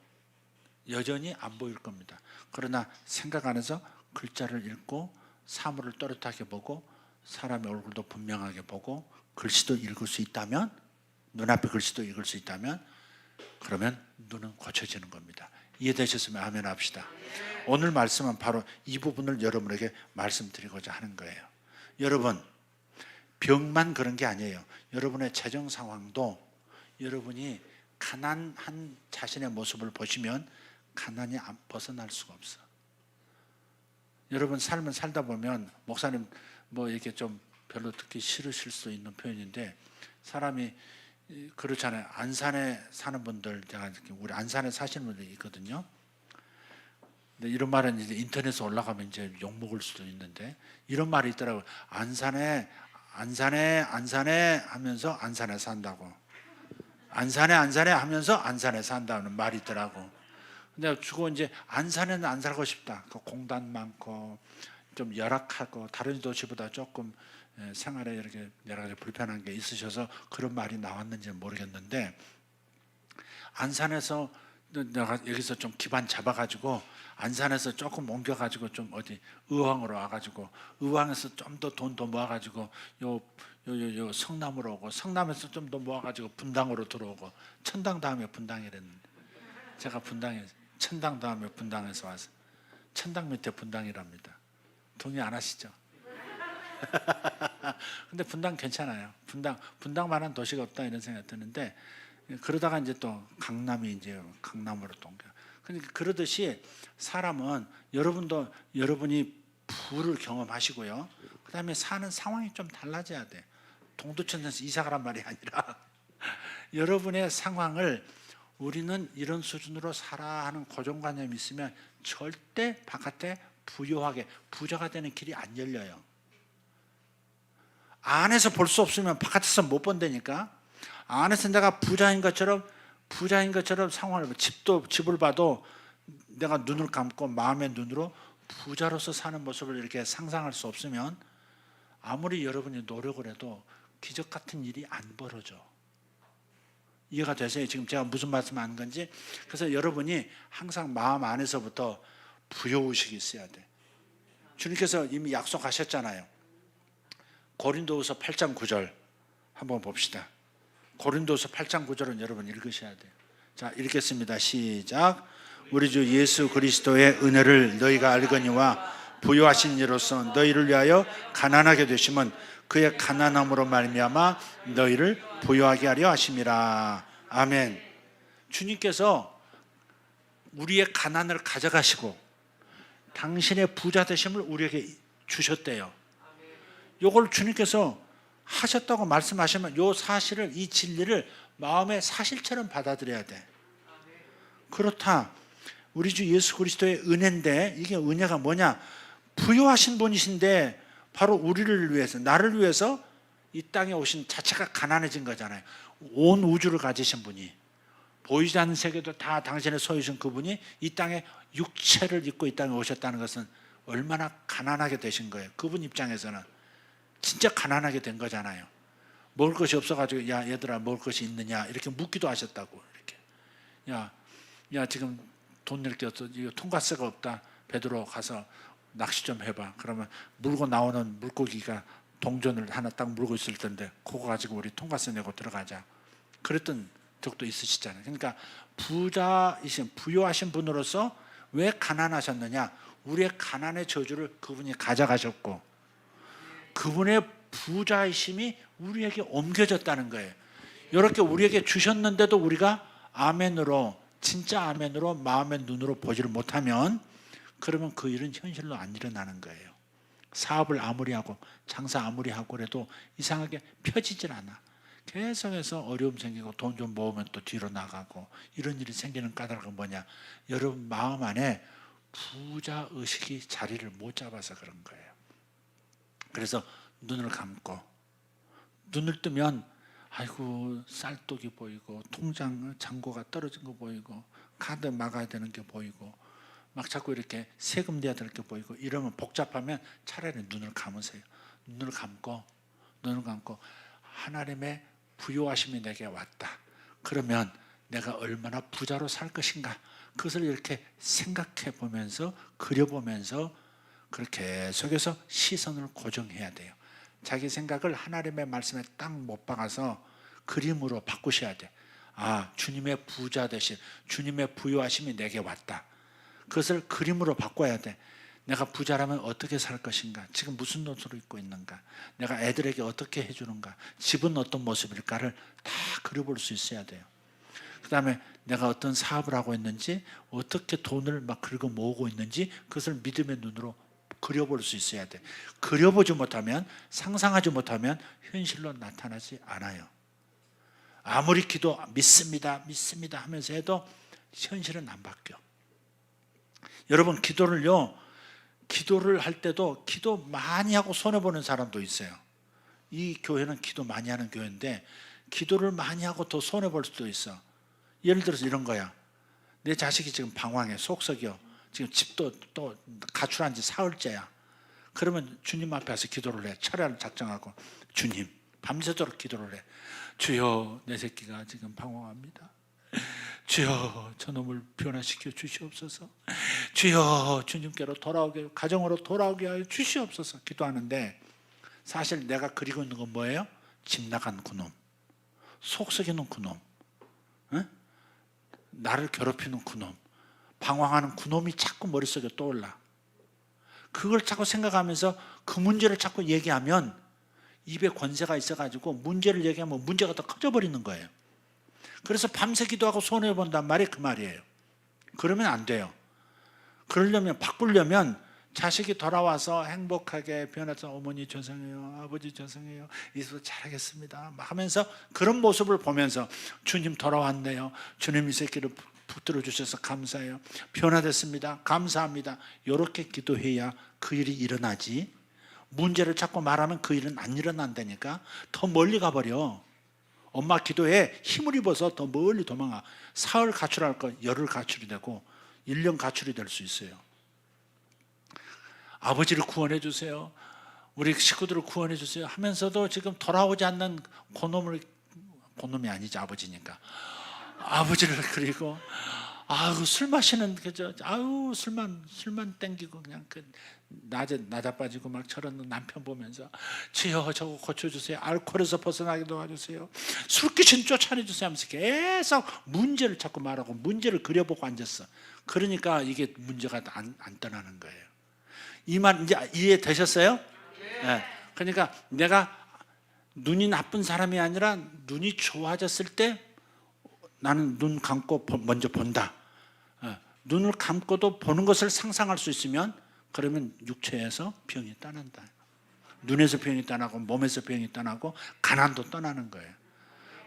여전히 안 보일 겁니다. 그러나 생각 안에서 글자를 읽고 사물을 또렷하게 보고 사람의 얼굴도 분명하게 보고 글씨도 읽을 수 있다면, 눈앞에 글씨도 읽을 수 있다면, 그러면 눈은 고쳐지는 겁니다. 이해되셨으면 아멘 합시다. 오늘 말씀은 바로 이 부분을 여러분에게 말씀드리고자 하는 거예요. 여러분, 병만 그런 게 아니에요. 여러분의 재정 상황도, 여러분이 가난한 자신의 모습을 보시면 가난이 벗어날 수가 없어. 여러분 삶을 살다 보면, 목사님 뭐 이렇게 좀 별로 듣기 싫으실 수 있는 표현인데, 사람이 그렇잖아요. 안산에 사는 분들, 제가 우리 안산에 사시는 분들이 있거든요. 근데 이런 말은 이제 인터넷에 올라가면 이제 욕 먹을 수도 있는데, 이런 말이 있더라고요. 안산에 하면서 안산에 산다고. 안산에 하면서 안산에 산다는 말이 있더라고. 근데 주고 이제 안산에는 안 살고 싶다. 공단 많고 좀 열악하고 다른 도시보다 조금 생활에 이렇게 여러 가지 불편한 게 있으셔서 그런 말이 나왔는지는 모르겠는데, 안산에서 내가 여기서 좀 기반 잡아가지고 안산에서 조금 옮겨가지고 좀 어디 의왕으로 와가지고 의왕에서 좀 더 돈 더 모아가지고 요 성남으로 오고 성남에서 좀 더 모아가지고 분당으로 들어오고 천당 다음에 분당이랬는데 제가 분당에 천당 다음에 분당에서 와서 천당 밑에 분당이랍니다. 동의 안 하시죠? 근데 분당 괜찮아요. 분당만한 도시가 없다 이런 생각이 드는데 그러다가 이제 또 강남이 이제 강남으로 또 옮겨. 그러니까 그러듯이 사람은 여러분이 부를 경험하시고요. 그다음에 사는 상황이 좀 달라져야 돼. 동두천에서 이사 가란 말이 아니라 여러분의 상황을 우리는 이런 수준으로 살아 하는 고정관념이 있으면 절대 바깥에 부유하게 부자가 되는 길이 안 열려요. 안에서 볼 수 없으면 바깥에서 못 본다니까. 안에서 내가 부자인 것처럼 상황을 집을 봐도 내가 눈을 감고 마음의 눈으로 부자로서 사는 모습을 이렇게 상상할 수 없으면 아무리 여러분이 노력을 해도 기적 같은 일이 안 벌어져. 이해가 되세요? 지금 제가 무슨 말씀하는 건지. 그래서 여러분이 항상 마음 안에서부터 부여의식이 있어야 돼. 주님께서 이미 약속하셨잖아요. 고린도후서 8장 9절 한번 봅시다. 고린도서 8장 9절은 여러분 읽으셔야 돼요. 자, 읽겠습니다. 시작. 우리 주 예수 그리스도의 은혜를 너희가 알거니와 부유하신 이로써 너희를 위하여 가난하게 되심은 그의 가난함으로 말미암아 너희를 부유하게 하려 하심이라. 아멘. 주님께서 우리의 가난을 가져가시고 당신의 부자 되심을 우리에게 주셨대요. 이걸 주님께서 하셨다고 말씀하시면 이 사실을, 이 진리를 마음의 사실처럼 받아들여야 돼. 그렇다. 우리 주 예수 그리스도의 은혜인데, 이게 은혜가 뭐냐? 부유하신 분이신데 바로 우리를 위해서, 나를 위해서 이 땅에 오신 자체가 가난해진 거잖아요. 온 우주를 가지신 분이, 보이지 않는 세계도 다 당신의 소유신 그분이 이 땅에 육체를 입고 이 땅에 오셨다는 것은 얼마나 가난하게 되신 거예요. 그분 입장에서는 진짜 가난하게 된 거잖아요. 먹을 것이 없어가지고 야 얘들아 먹을 것이 있느냐 이렇게 묻기도 하셨다고. 이렇게 야 지금 돈 낼 게 없어, 이거 통과세가 없다. 베드로 가서 낚시 좀 해봐. 그러면 물고 나오는 물고기가 동전을 하나 딱 물고 있을 텐데 그거 가지고 우리 통과세 내고 들어가자. 그랬던 적도 있으시잖아요. 그러니까 부유하신 분으로서 왜 가난하셨느냐? 우리의 가난의 저주를 그분이 가져가셨고 그분의 부자이심이 우리에게 옮겨졌다는 거예요. 이렇게 우리에게 주셨는데도 우리가 아멘으로, 진짜 아멘으로 마음의 눈으로 보지를 못하면 그러면 그 일은 현실로 안 일어나는 거예요. 사업을 아무리 하고 장사 아무리 하고 그래도 이상하게 펴지질 않아. 계속해서 어려움 생기고 돈 좀 모으면 또 뒤로 나가고 이런 일이 생기는 까닭은 뭐냐? 여러분 마음 안에 부자 의식이 자리를 못 잡아서 그런 거예요. 그래서 눈을 감고 눈을 뜨면 아이고 쌀떡이 보이고 통장 잔고가 떨어진 거 보이고 카드 막아야 되는 게 보이고 막 자꾸 이렇게 세금 내야 될 게 보이고 이러면 복잡하면 차라리 눈을 감으세요. 눈을 감고 하나님의 부유하심이 내게 왔다. 그러면 내가 얼마나 부자로 살 것인가? 그것을 이렇게 생각해 보면서 그려보면서 그렇게 속에서 시선을 고정해야 돼요. 자기 생각을 하나님의 말씀에 딱 못 박아서 그림으로 바꾸셔야 돼. 아, 주님의 부자 되신, 주님의 부유하심이 내게 왔다. 그것을 그림으로 바꿔야 돼. 내가 부자라면 어떻게 살 것인가? 지금 무슨 옷을 입고 있는가? 내가 애들에게 어떻게 해주는가? 집은 어떤 모습일까를 다 그려볼 수 있어야 돼요. 그 다음에 내가 어떤 사업을 하고 있는지, 어떻게 돈을 막 긁어 모으고 있는지 그것을 믿음의 눈으로 그려볼 수 있어야 돼. 그려보지 못하면, 상상하지 못하면 현실로 나타나지 않아요. 아무리 믿습니다 하면서 해도 현실은 안 바뀌어. 여러분 기도를 할 때도 기도 많이 하고 손해보는 사람도 있어요. 이 교회는 기도 많이 하는 교회인데 기도를 많이 하고 더 손해볼 수도 있어. 예를 들어서 이런 거야. 내 자식이 지금 방황해, 속썩여. 지금 집도 또 가출한 지 사흘째야. 그러면 주님 앞에 와서 기도를 해. 철야를 작정하고 주님, 밤새도록 기도를 해. 주여, 내 새끼가 지금 방황합니다. 주여 저놈을 변화시켜 주시옵소서. 주여 주님께로 돌아오게, 가정으로 돌아오게 하여 주시옵소서 기도하는데, 사실 내가 그리고 있는 건 뭐예요? 집 나간 그놈, 속 썩이는 그놈, 나를 괴롭히는 그놈, 방황하는 그놈이 자꾸 머릿속에 떠올라. 그걸 자꾸 생각하면서 그 문제를 자꾸 얘기하면, 입에 권세가 있어가지고 문제를 얘기하면 문제가 더 커져버리는 거예요. 그래서 밤새 기도하고 손해본단 말이 그 말이에요. 그러면 안 돼요. 그러려면, 바꾸려면 자식이 돌아와서 행복하게 변해서 어머니 죄송해요, 아버지 죄송해요, 이제부터 잘하겠습니다 하면서, 그런 모습을 보면서 주님 돌아왔네요, 주님 이 새끼를 붙들어 주셔서 감사해요, 변화됐습니다, 감사합니다, 이렇게 기도해야 그 일이 일어나지. 문제를 자꾸 말하면 그 일은 안 일어난다니까. 더 멀리 가버려. 엄마 기도에 힘을 입어서 더 멀리 도망가. 사흘 가출할 거 열흘 가출이 되고 1년 가출이 될 수 있어요. 아버지를 구원해 주세요, 우리 식구들을 구원해 주세요 하면서도 지금 돌아오지 않는 그놈이 아니지, 아버지니까. 아버지를 그리고 아유 술 마시는 그저 아유 술만 땡기고 그냥 그 낮에 나자빠지고 막 저런 남편 보면서 주여 저거 고쳐주세요, 알코올에서 벗어나게 도와주세요, 술 귀신 쫓아내주세요 하면서 계속 문제를 자꾸 말하고 문제를 그려보고 앉았어. 그러니까 이게 문제가 안 떠나는 거예요. 이 말 이제 이해되셨어요? 네. 그러니까 내가 눈이 나쁜 사람이 아니라 눈이 좋아졌을 때 나는 눈 감고 먼저 본다. 눈을 감고도 보는 것을 상상할 수 있으면, 그러면 육체에서 병이 떠난다. 눈에서 병이 떠나고 몸에서 병이 떠나고 가난도 떠나는 거예요.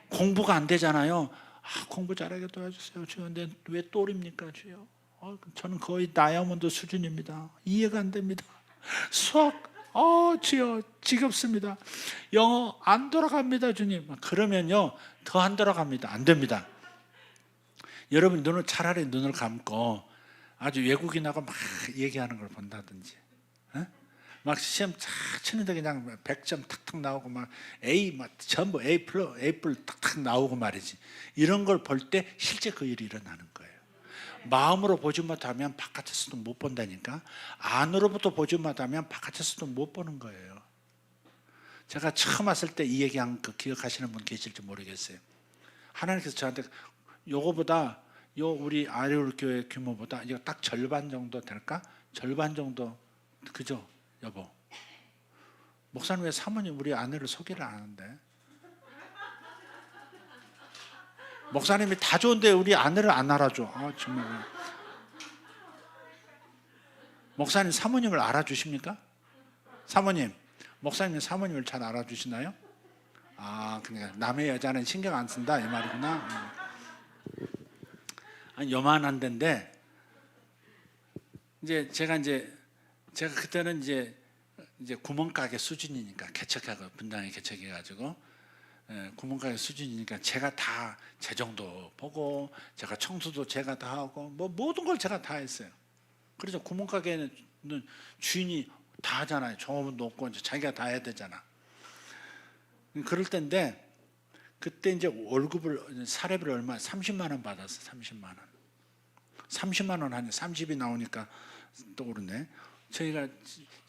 공부가 안 되잖아요. 공부 잘하게 도와주세요 주여. 근데 왜 똘입니까 주여? 저는 거의 다이아몬드 수준입니다. 이해가 안 됩니다. 수학 주여 지겹습니다. 영어 안 돌아갑니다 주님. 그러면요 더 안 돌아갑니다. 안 됩니다. 여러분 차라리 눈을 감고 아주 외국인하고 막 얘기하는 걸 본다든지, 막 시험 쫙 치는데 그냥 100점 탁탁 나오고 막 A 막 전부 A 탁탁 나오고 말이지. 이런 걸 볼 때 실제 그 일이 일어나는 거예요. 마음으로 보지 못하면 바깥에서도 못 본다니까. 안으로부터 보지 못하면 바깥에서도 못 보는 거예요. 제가 처음 왔을 때 이 얘기한 거 기억하시는 분 계실지 모르겠어요. 하나님께서 저한테 요거보다 우리 아리울 교회 규모보다 이거 딱 절반 정도 될까? 절반 정도, 그죠 여보? 목사님 왜 사모님 우리 아내를 소개를 안 하는데? 목사님이 다 좋은데 우리 아내를 안 알아줘. 정말. 목사님 사모님을 알아주십니까? 사모님, 목사님 사모님을 잘 알아주시나요? 그러니까 남의 여자는 신경 안 쓴다 이 말이구나. 아니, 요만한 데인데 제가 그때는 이제 구멍가게 수준이니까, 개척하고 분당에 개척해가지고 구멍가게 수준이니까 제가 다 재정도 보고 제가 청소도 제가 다 하고 뭐 모든 걸 제가 다 했어요. 그래서 구멍가게는 주인이 다 하잖아요. 종업원도 없고 이제 자기가 다 해야 되잖아. 그럴 때인데 그때 이제 월급을 사례비를 얼마 30만 원 받았어. 30만 원 하니 30이 나오니까 떠오르네. 저희가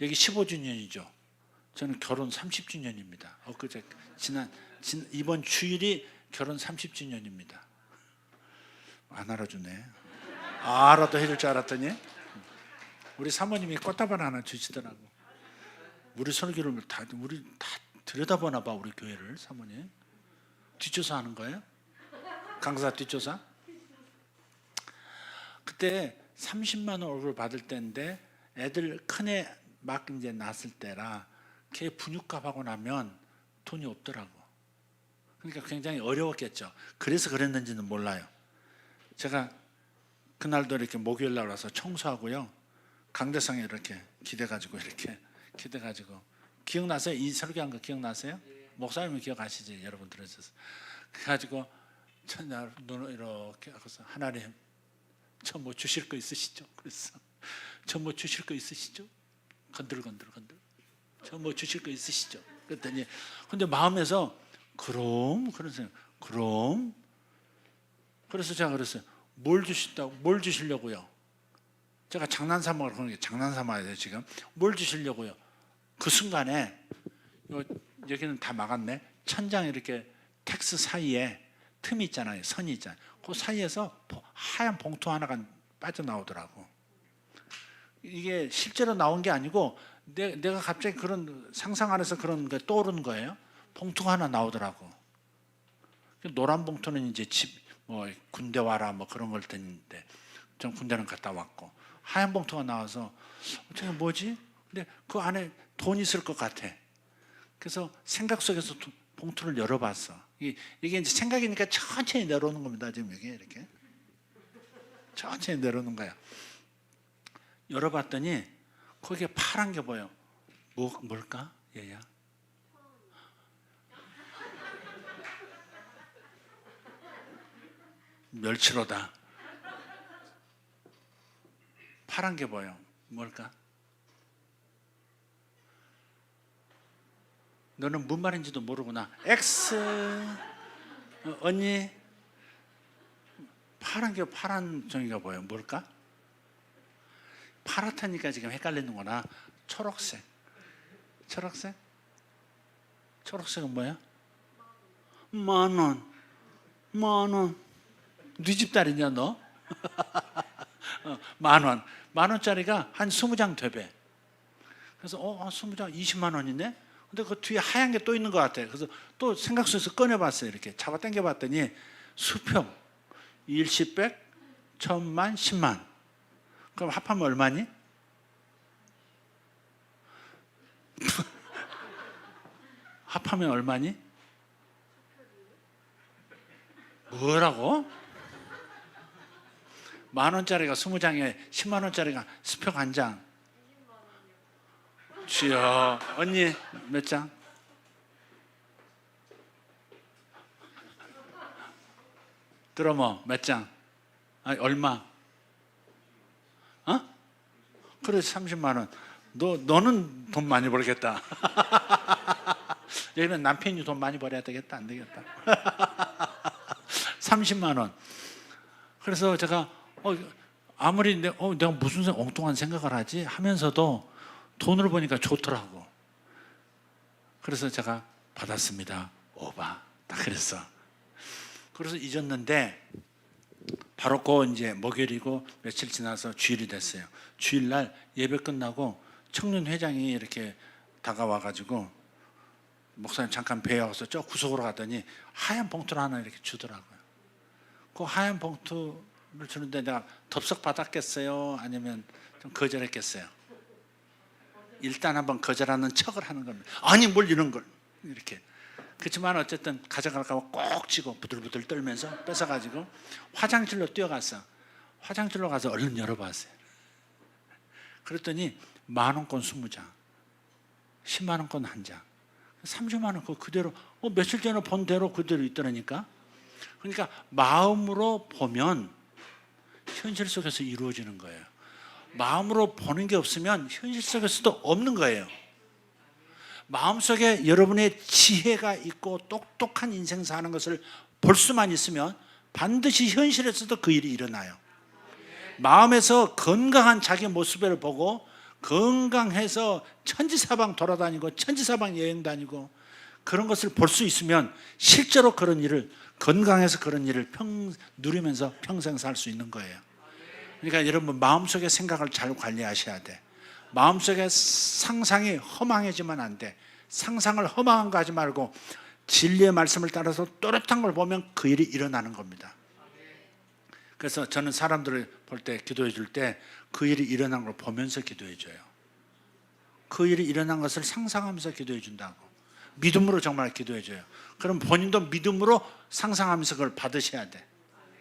여기 15주년이죠. 저는 결혼 30주년입니다. 엊그제 이번 주일이 결혼 30주년입니다. 안 알아주네. 알아도 해줄 줄 알았더니 우리 사모님이 꽃다발 하나 주시더라고. 우리 설교를 다 들여다보나 봐. 우리 교회를. 사모님 뒷조사 하는 거예요? 강사 뒷조사? 그때 30만 원 월급을 받을 때인데 애들 큰애 막 이제 낳았을 때라 걔 분유값 하고 나면 돈이 없더라고. 그러니까 굉장히 어려웠겠죠. 그래서 그랬는지는 몰라요. 제가 그날도 이렇게 목요일 날 와서 청소하고요. 강대상에 이렇게 기대가지고 기억나세요? 이 설교한 거 기억나세요? 목사님은 기억하시지? 여러분 들으셔서. 그래가지고 첫날 눈을 이렇게 하고서 하나님 저 뭐 주실 거 있으시죠? 그랬어. 저 뭐 주실 거 있으시죠? 건들 저 뭐 주실 거 있으시죠? 그랬더니 근데 마음에서 그럼 그래서 제가 그랬어요. 뭘 주시려고요? 제가 장난삼아 그러는 게 장난삼아야 돼요 지금. 뭘 주시려고요? 그 순간에 여기는 다 막았네. 천장 이렇게 텍스 사이에 틈이 있잖아요. 선이 있잖아요. 그 사이에서 하얀 봉투 하나가 빠져나오더라고. 이게 실제로 나온 게 아니고 내가 갑자기 그런 상상 안에서 그런 게 떠오르는 거예요. 봉투가 하나 나오더라고. 노란 봉투는 이제 뭐 군대 와라 뭐 그런 걸 텐데 전 군대는 갔다 왔고, 하얀 봉투가 나와서 저게 뭐지? 근데 그 안에 돈 있을 것 같아. 그래서 생각 속에서 봉투를 열어봤어. 이게 이제 생각이니까 천천히 내려오는 겁니다. 지금 이게 이렇게 천천히 내려오는 거야. 열어봤더니 거기에 파란 게 보여. 뭘까? 얘야. 멸치로다. 파란 게 보여. 뭘까? 너는 뭔 말인지도 모르구나. X. 언니 파란 종이가 보여. 뭘까? 파랗다니까 지금 헷갈리는구나. 초록색. 초록색은 뭐야? 10,000원. 10,000원. 네 집 딸이냐 너? 10,000원. 10,000원짜리가 한 20장 되배. 그래서 20장 20만 원이네. 근데 그 뒤에 하얀 게 또 있는 것 같아. 그래서 또 생각 속에서 꺼내봤어요. 이렇게 잡아 당겨봤더니 수평 일시백 1,000만 10만. 그럼 합하면 얼마니? 합하면 얼마니? 뭐라고? 10,000원짜리가 20장에 10만 원짜리가 수평 한 장. 주여. 언니 몇 장? 들어뭐 몇 장? 아니 얼마? 그래 30만 원. 너는 돈 많이 벌겠다. 여기는 남편이 돈 많이 벌어야 되겠다. 안 되겠다. 30만 원. 그래서 제가 아무리 내가 무슨 엉뚱한 생각을 하지 하면서도 돈을 보니까 좋더라고. 그래서 제가 받았습니다. 오바. 딱 그랬어. 그래서 잊었는데 바로 이제 목요일이고 며칠 지나서 주일이 됐어요. 주일날 예배 끝나고 청년회장이 이렇게 다가와가지고 목사님 잠깐 뵈어서 저 구석으로 갔더니 하얀 봉투를 하나 이렇게 주더라고요. 그 하얀 봉투를 주는데 내가 덥석 받았겠어요? 아니면 좀 거절했겠어요? 일단 한번 거절하는 척을 하는 겁니다. 아니 뭘 이런 걸 이렇게. 그렇지만 어쨌든 가져갈까 봐 꼭 쥐고 부들부들 떨면서 뺏어가지고 화장실로 뛰어갔어. 화장실로 가서 얼른 열어봤어요. 그랬더니 10,000원권 20장, 100,000원권 한 장, 30만 원 그거 그대로 며칠 전에 본 대로 그대로 있더라니까. 그러니까 마음으로 보면 현실 속에서 이루어지는 거예요. 마음으로 보는 게 없으면 현실 속에서도 없는 거예요. 마음속에 여러분의 지혜가 있고 똑똑한 인생 사는 것을 볼 수만 있으면 반드시 현실에서도 그 일이 일어나요. 마음에서 건강한 자기 모습을 보고 건강해서 천지사방 돌아다니고 천지사방 여행 다니고 그런 것을 볼 수 있으면 실제로 그런 일을 건강해서 그런 일을 누리면서 평생 살 수 있는 거예요. 그러니까 여러분 마음속의 생각을 잘 관리하셔야 돼. 마음속에 상상이 허망해지면 안 돼. 상상을 허망한 거 하지 말고 진리의 말씀을 따라서 또렷한 걸 보면 그 일이 일어나는 겁니다. 그래서 저는 사람들을 볼 때 기도해 줄 때 그 일이 일어난 걸 보면서 기도해 줘요. 그 일이 일어난 것을 상상하면서 기도해 준다고. 믿음으로 정말 기도해 줘요. 그럼 본인도 믿음으로 상상하면서 그걸 받으셔야 돼.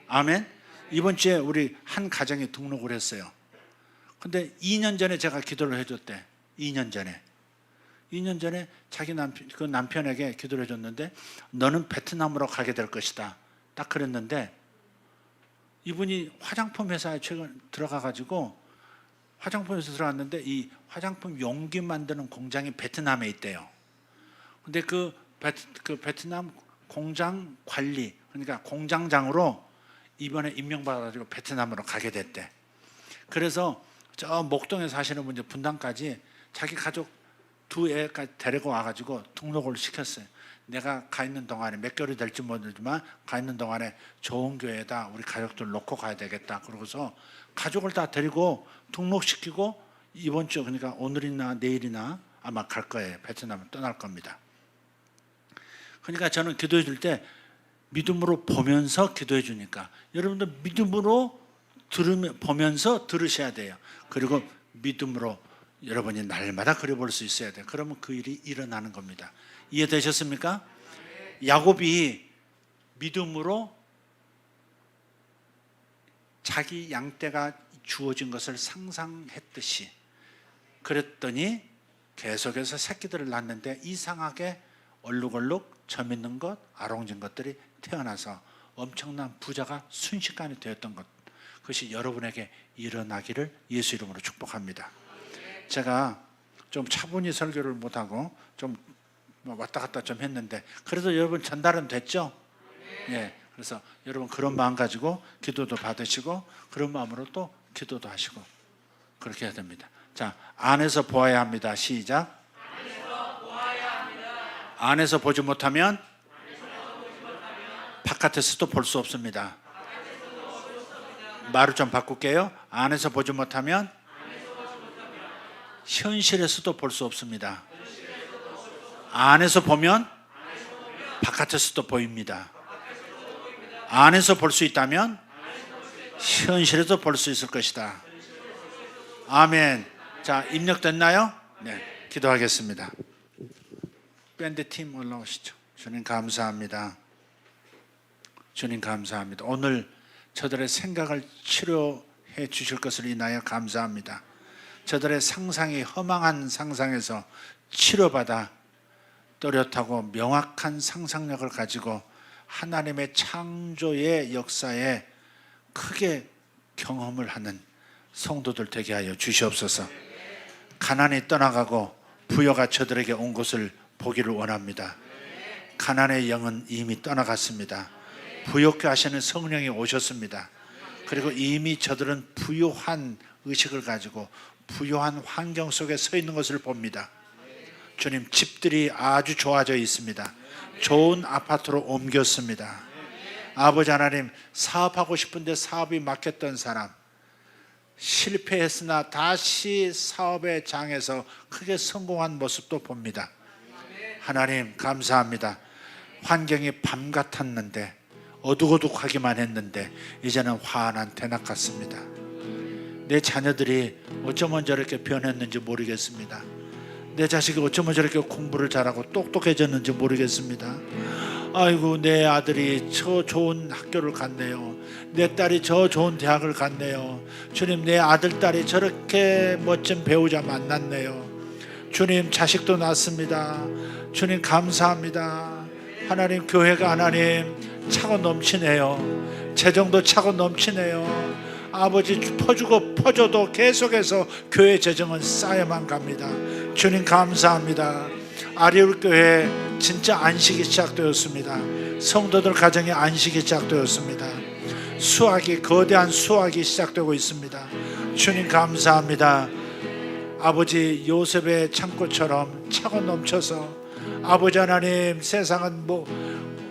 아멘. 이번 주에 우리 한 가정에 등록을 했어요. 근데 2년 전에 제가 기도를 해줬대. 2년 전에 자기 남편에게 기도를 해줬는데 너는 베트남으로 가게 될 것이다. 딱 그랬는데 이분이 화장품 회사에 최근 들어가가지고 화장품 회사 들어갔는데 이 화장품 용기 만드는 공장이 베트남에 있대요. 근데 그 베트남 공장 관리, 그러니까 공장장으로 이번에 임명받아가지고 베트남으로 가게 됐대. 그래서 저 목동에 사시는 분 분당까지 자기 가족 2애까지 데리고 와가지고 등록을 시켰어요. 내가 가 있는 동안에 몇 개월이 될지 모르지만 가 있는 동안에 좋은 교회에다 우리 가족들 놓고 가야 되겠다. 그러고서 가족을 다 데리고 등록시키고 이번 주, 그러니까 오늘이나 내일이나 아마 갈 거예요. 베트남을 떠날 겁니다. 그러니까 저는 기도해 줄 때 믿음으로 보면서 기도해 주니까 여러분들 믿음으로 보면서 들으셔야 돼요. 그리고 믿음으로 여러분이 날마다 그려볼 수 있어야 돼요. 그러면 그 일이 일어나는 겁니다. 이해되셨습니까? 야곱이 믿음으로 자기 양떼가 주어진 것을 상상했듯이 그랬더니 계속해서 새끼들을 낳는데 이상하게 얼룩얼룩 점 있는 것, 아롱진 것들이 태어나서 엄청난 부자가 순식간에 되었던 것, 그것이 여러분에게 일어나기를 예수 이름으로 축복합니다. 제가 좀 차분히 설교를 못하고 좀 왔다 갔다 좀 했는데 그래도 여러분 전달은 됐죠? 예. 그래서 여러분 그런 마음 가지고 기도도 받으시고 그런 마음으로 또 기도도 하시고 그렇게 해야 됩니다. 자, 안에서 보아야 합니다. 시작. 안에서 보지 못하면 바깥에서도 볼 수 없습니다. 말을 좀 바꿀게요. 안에서 보지 못하면 현실에서도 볼 수 없습니다. 안에서 보면 바깥에서도 보입니다. 안에서 볼 수 있다면 현실에서 볼 수 있을 것이다. 아멘. 자, 입력됐나요? 네, 기도하겠습니다. 밴드팀 올라오시죠. 주님 감사합니다. 주님 감사합니다. 오늘 저들의 생각을 치료해 주실 것을 인하여 감사합니다. 저들의 상상이 허망한 상상에서 치료받아 또렷하고 명확한 상상력을 가지고 하나님의 창조의 역사에 크게 경험을 하는 성도들 되게 하여 주시옵소서. 가난이 떠나가고 부여가 저들에게 온 것을 보기를 원합니다. 가난의 영은 이미 떠나갔습니다. 부욕케 하시는 성령이 오셨습니다. 그리고 이미 저들은 부유한 의식을 가지고 부유한 환경 속에 서 있는 것을 봅니다. 주님, 집들이 아주 좋아져 있습니다. 좋은 아파트로 옮겼습니다. 아버지 하나님, 사업하고 싶은데 사업이 막혔던 사람, 실패했으나 다시 사업의 장에서 크게 성공한 모습도 봅니다. 하나님 감사합니다. 환경이 밤 같았는데 어둑어둑하기만 했는데 이제는 환한 대낮 같습니다. 내 자녀들이 어쩌면 저렇게 변했는지 모르겠습니다. 내 자식이 어쩌면 저렇게 공부를 잘하고 똑똑해졌는지 모르겠습니다. 아이고, 내 아들이 저 좋은 학교를 갔네요. 내 딸이 저 좋은 대학을 갔네요. 주님, 내 아들, 딸이 저렇게 멋진 배우자 만났네요. 주님, 자식도 낳습니다. 주님 감사합니다. 하나님, 교회가 하나님 차고 넘치네요. 재정도 차고 넘치네요. 아버지, 퍼주고 퍼줘도 계속해서 교회 재정은 쌓여만 갑니다. 주님 감사합니다. 아리울 교회 진짜 안식이 시작되었습니다. 성도들 가정에 안식이 시작되었습니다. 수확이, 거대한 수확이 시작되고 있습니다. 주님 감사합니다. 아버지, 요셉의 창고처럼 차고 넘쳐서 아버지 하나님, 세상은 뭐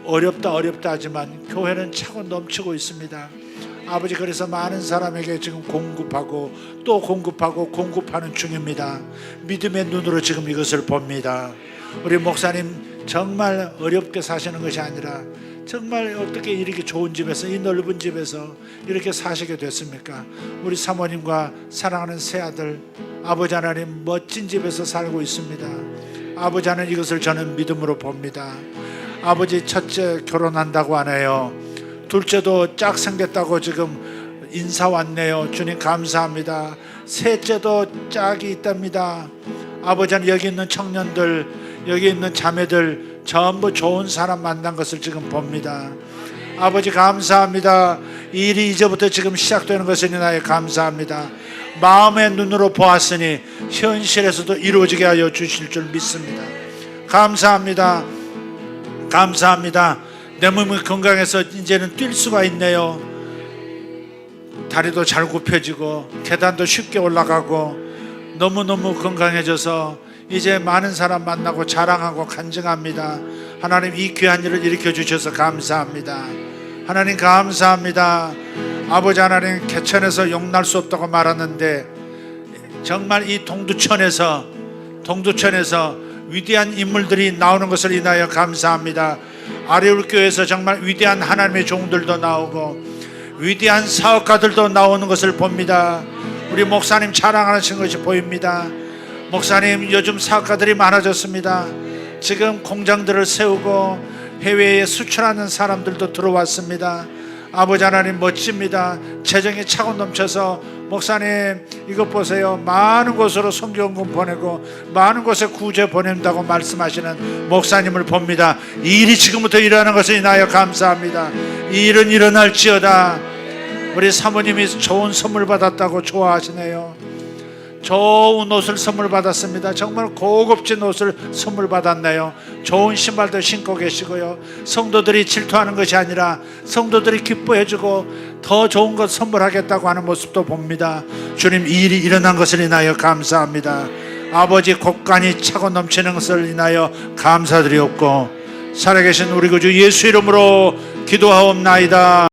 어렵다 하지만 교회는 차고 넘치고 있습니다. 아버지, 그래서 많은 사람에게 지금 공급하고 또 공급하는 중입니다. 믿음의 눈으로 지금 이것을 봅니다. 우리 목사님 정말 어렵게 사시는 것이 아니라 정말 어떻게 이렇게 좋은 집에서, 이 넓은 집에서 이렇게 사시게 됐습니까? 우리 사모님과 사랑하는 새아들, 아버지 하나님 멋진 집에서 살고 있습니다. 아버지 하나님, 이것을 저는 믿음으로 봅니다. 아버지, 첫째 결혼한다고 하네요. 둘째도 짝 생겼다고 지금 인사 왔네요. 주님 감사합니다. 셋째도 짝이 있답니다. 아버지 하나님, 여기 있는 청년들, 여기 있는 자매들 전부 좋은 사람 만난 것을 지금 봅니다. 아버지 감사합니다. 이 일이 이제부터 지금 시작되는 것을 인하여 감사합니다. 마음의 눈으로 보았으니 현실에서도 이루어지게 하여 주실 줄 믿습니다. 감사합니다. 감사합니다. 내 몸이 건강해서 이제는 뛸 수가 있네요. 다리도 잘 굽혀지고 계단도 쉽게 올라가고 너무너무 건강해져서 이제 많은 사람 만나고 자랑하고 간증합니다. 하나님, 이 귀한 일을 일으켜 주셔서 감사합니다. 하나님 감사합니다. 아버지 하나님, 개천에서 용날 수 없다고 말하는데 정말 이 동두천에서 위대한 인물들이 나오는 것을 인하여 감사합니다. 아래울 교회에서 정말 위대한 하나님의 종들도 나오고 위대한 사업가들도 나오는 것을 봅니다. 우리 목사님 자랑하시는 것이 보입니다. 목사님, 요즘 사업가들이 많아졌습니다. 지금 공장들을 세우고 해외에 수출하는 사람들도 들어왔습니다. 아버지 하나님, 멋집니다. 재정이 차고 넘쳐서 목사님 이것 보세요, 많은 곳으로 선교원금 보내고 많은 곳에 구제 보낸다고 말씀하시는 목사님을 봅니다. 이 일이 지금부터 일어나는 것을 인하여 감사합니다. 이 일은 일어날지어다. 우리 사모님이 좋은 선물 받았다고 좋아하시네요. 좋은 옷을 선물 받았습니다. 정말 고급진 옷을 선물 받았네요. 좋은 신발도 신고 계시고요. 성도들이 질투하는 것이 아니라 성도들이 기뻐해주고 더 좋은 것 선물하겠다고 하는 모습도 봅니다. 주님, 이 일이 일어난 것을 인하여 감사합니다. 아버지, 곳간이 차고 넘치는 것을 인하여 감사드리옵고 살아계신 우리 구주 예수 이름으로 기도하옵나이다.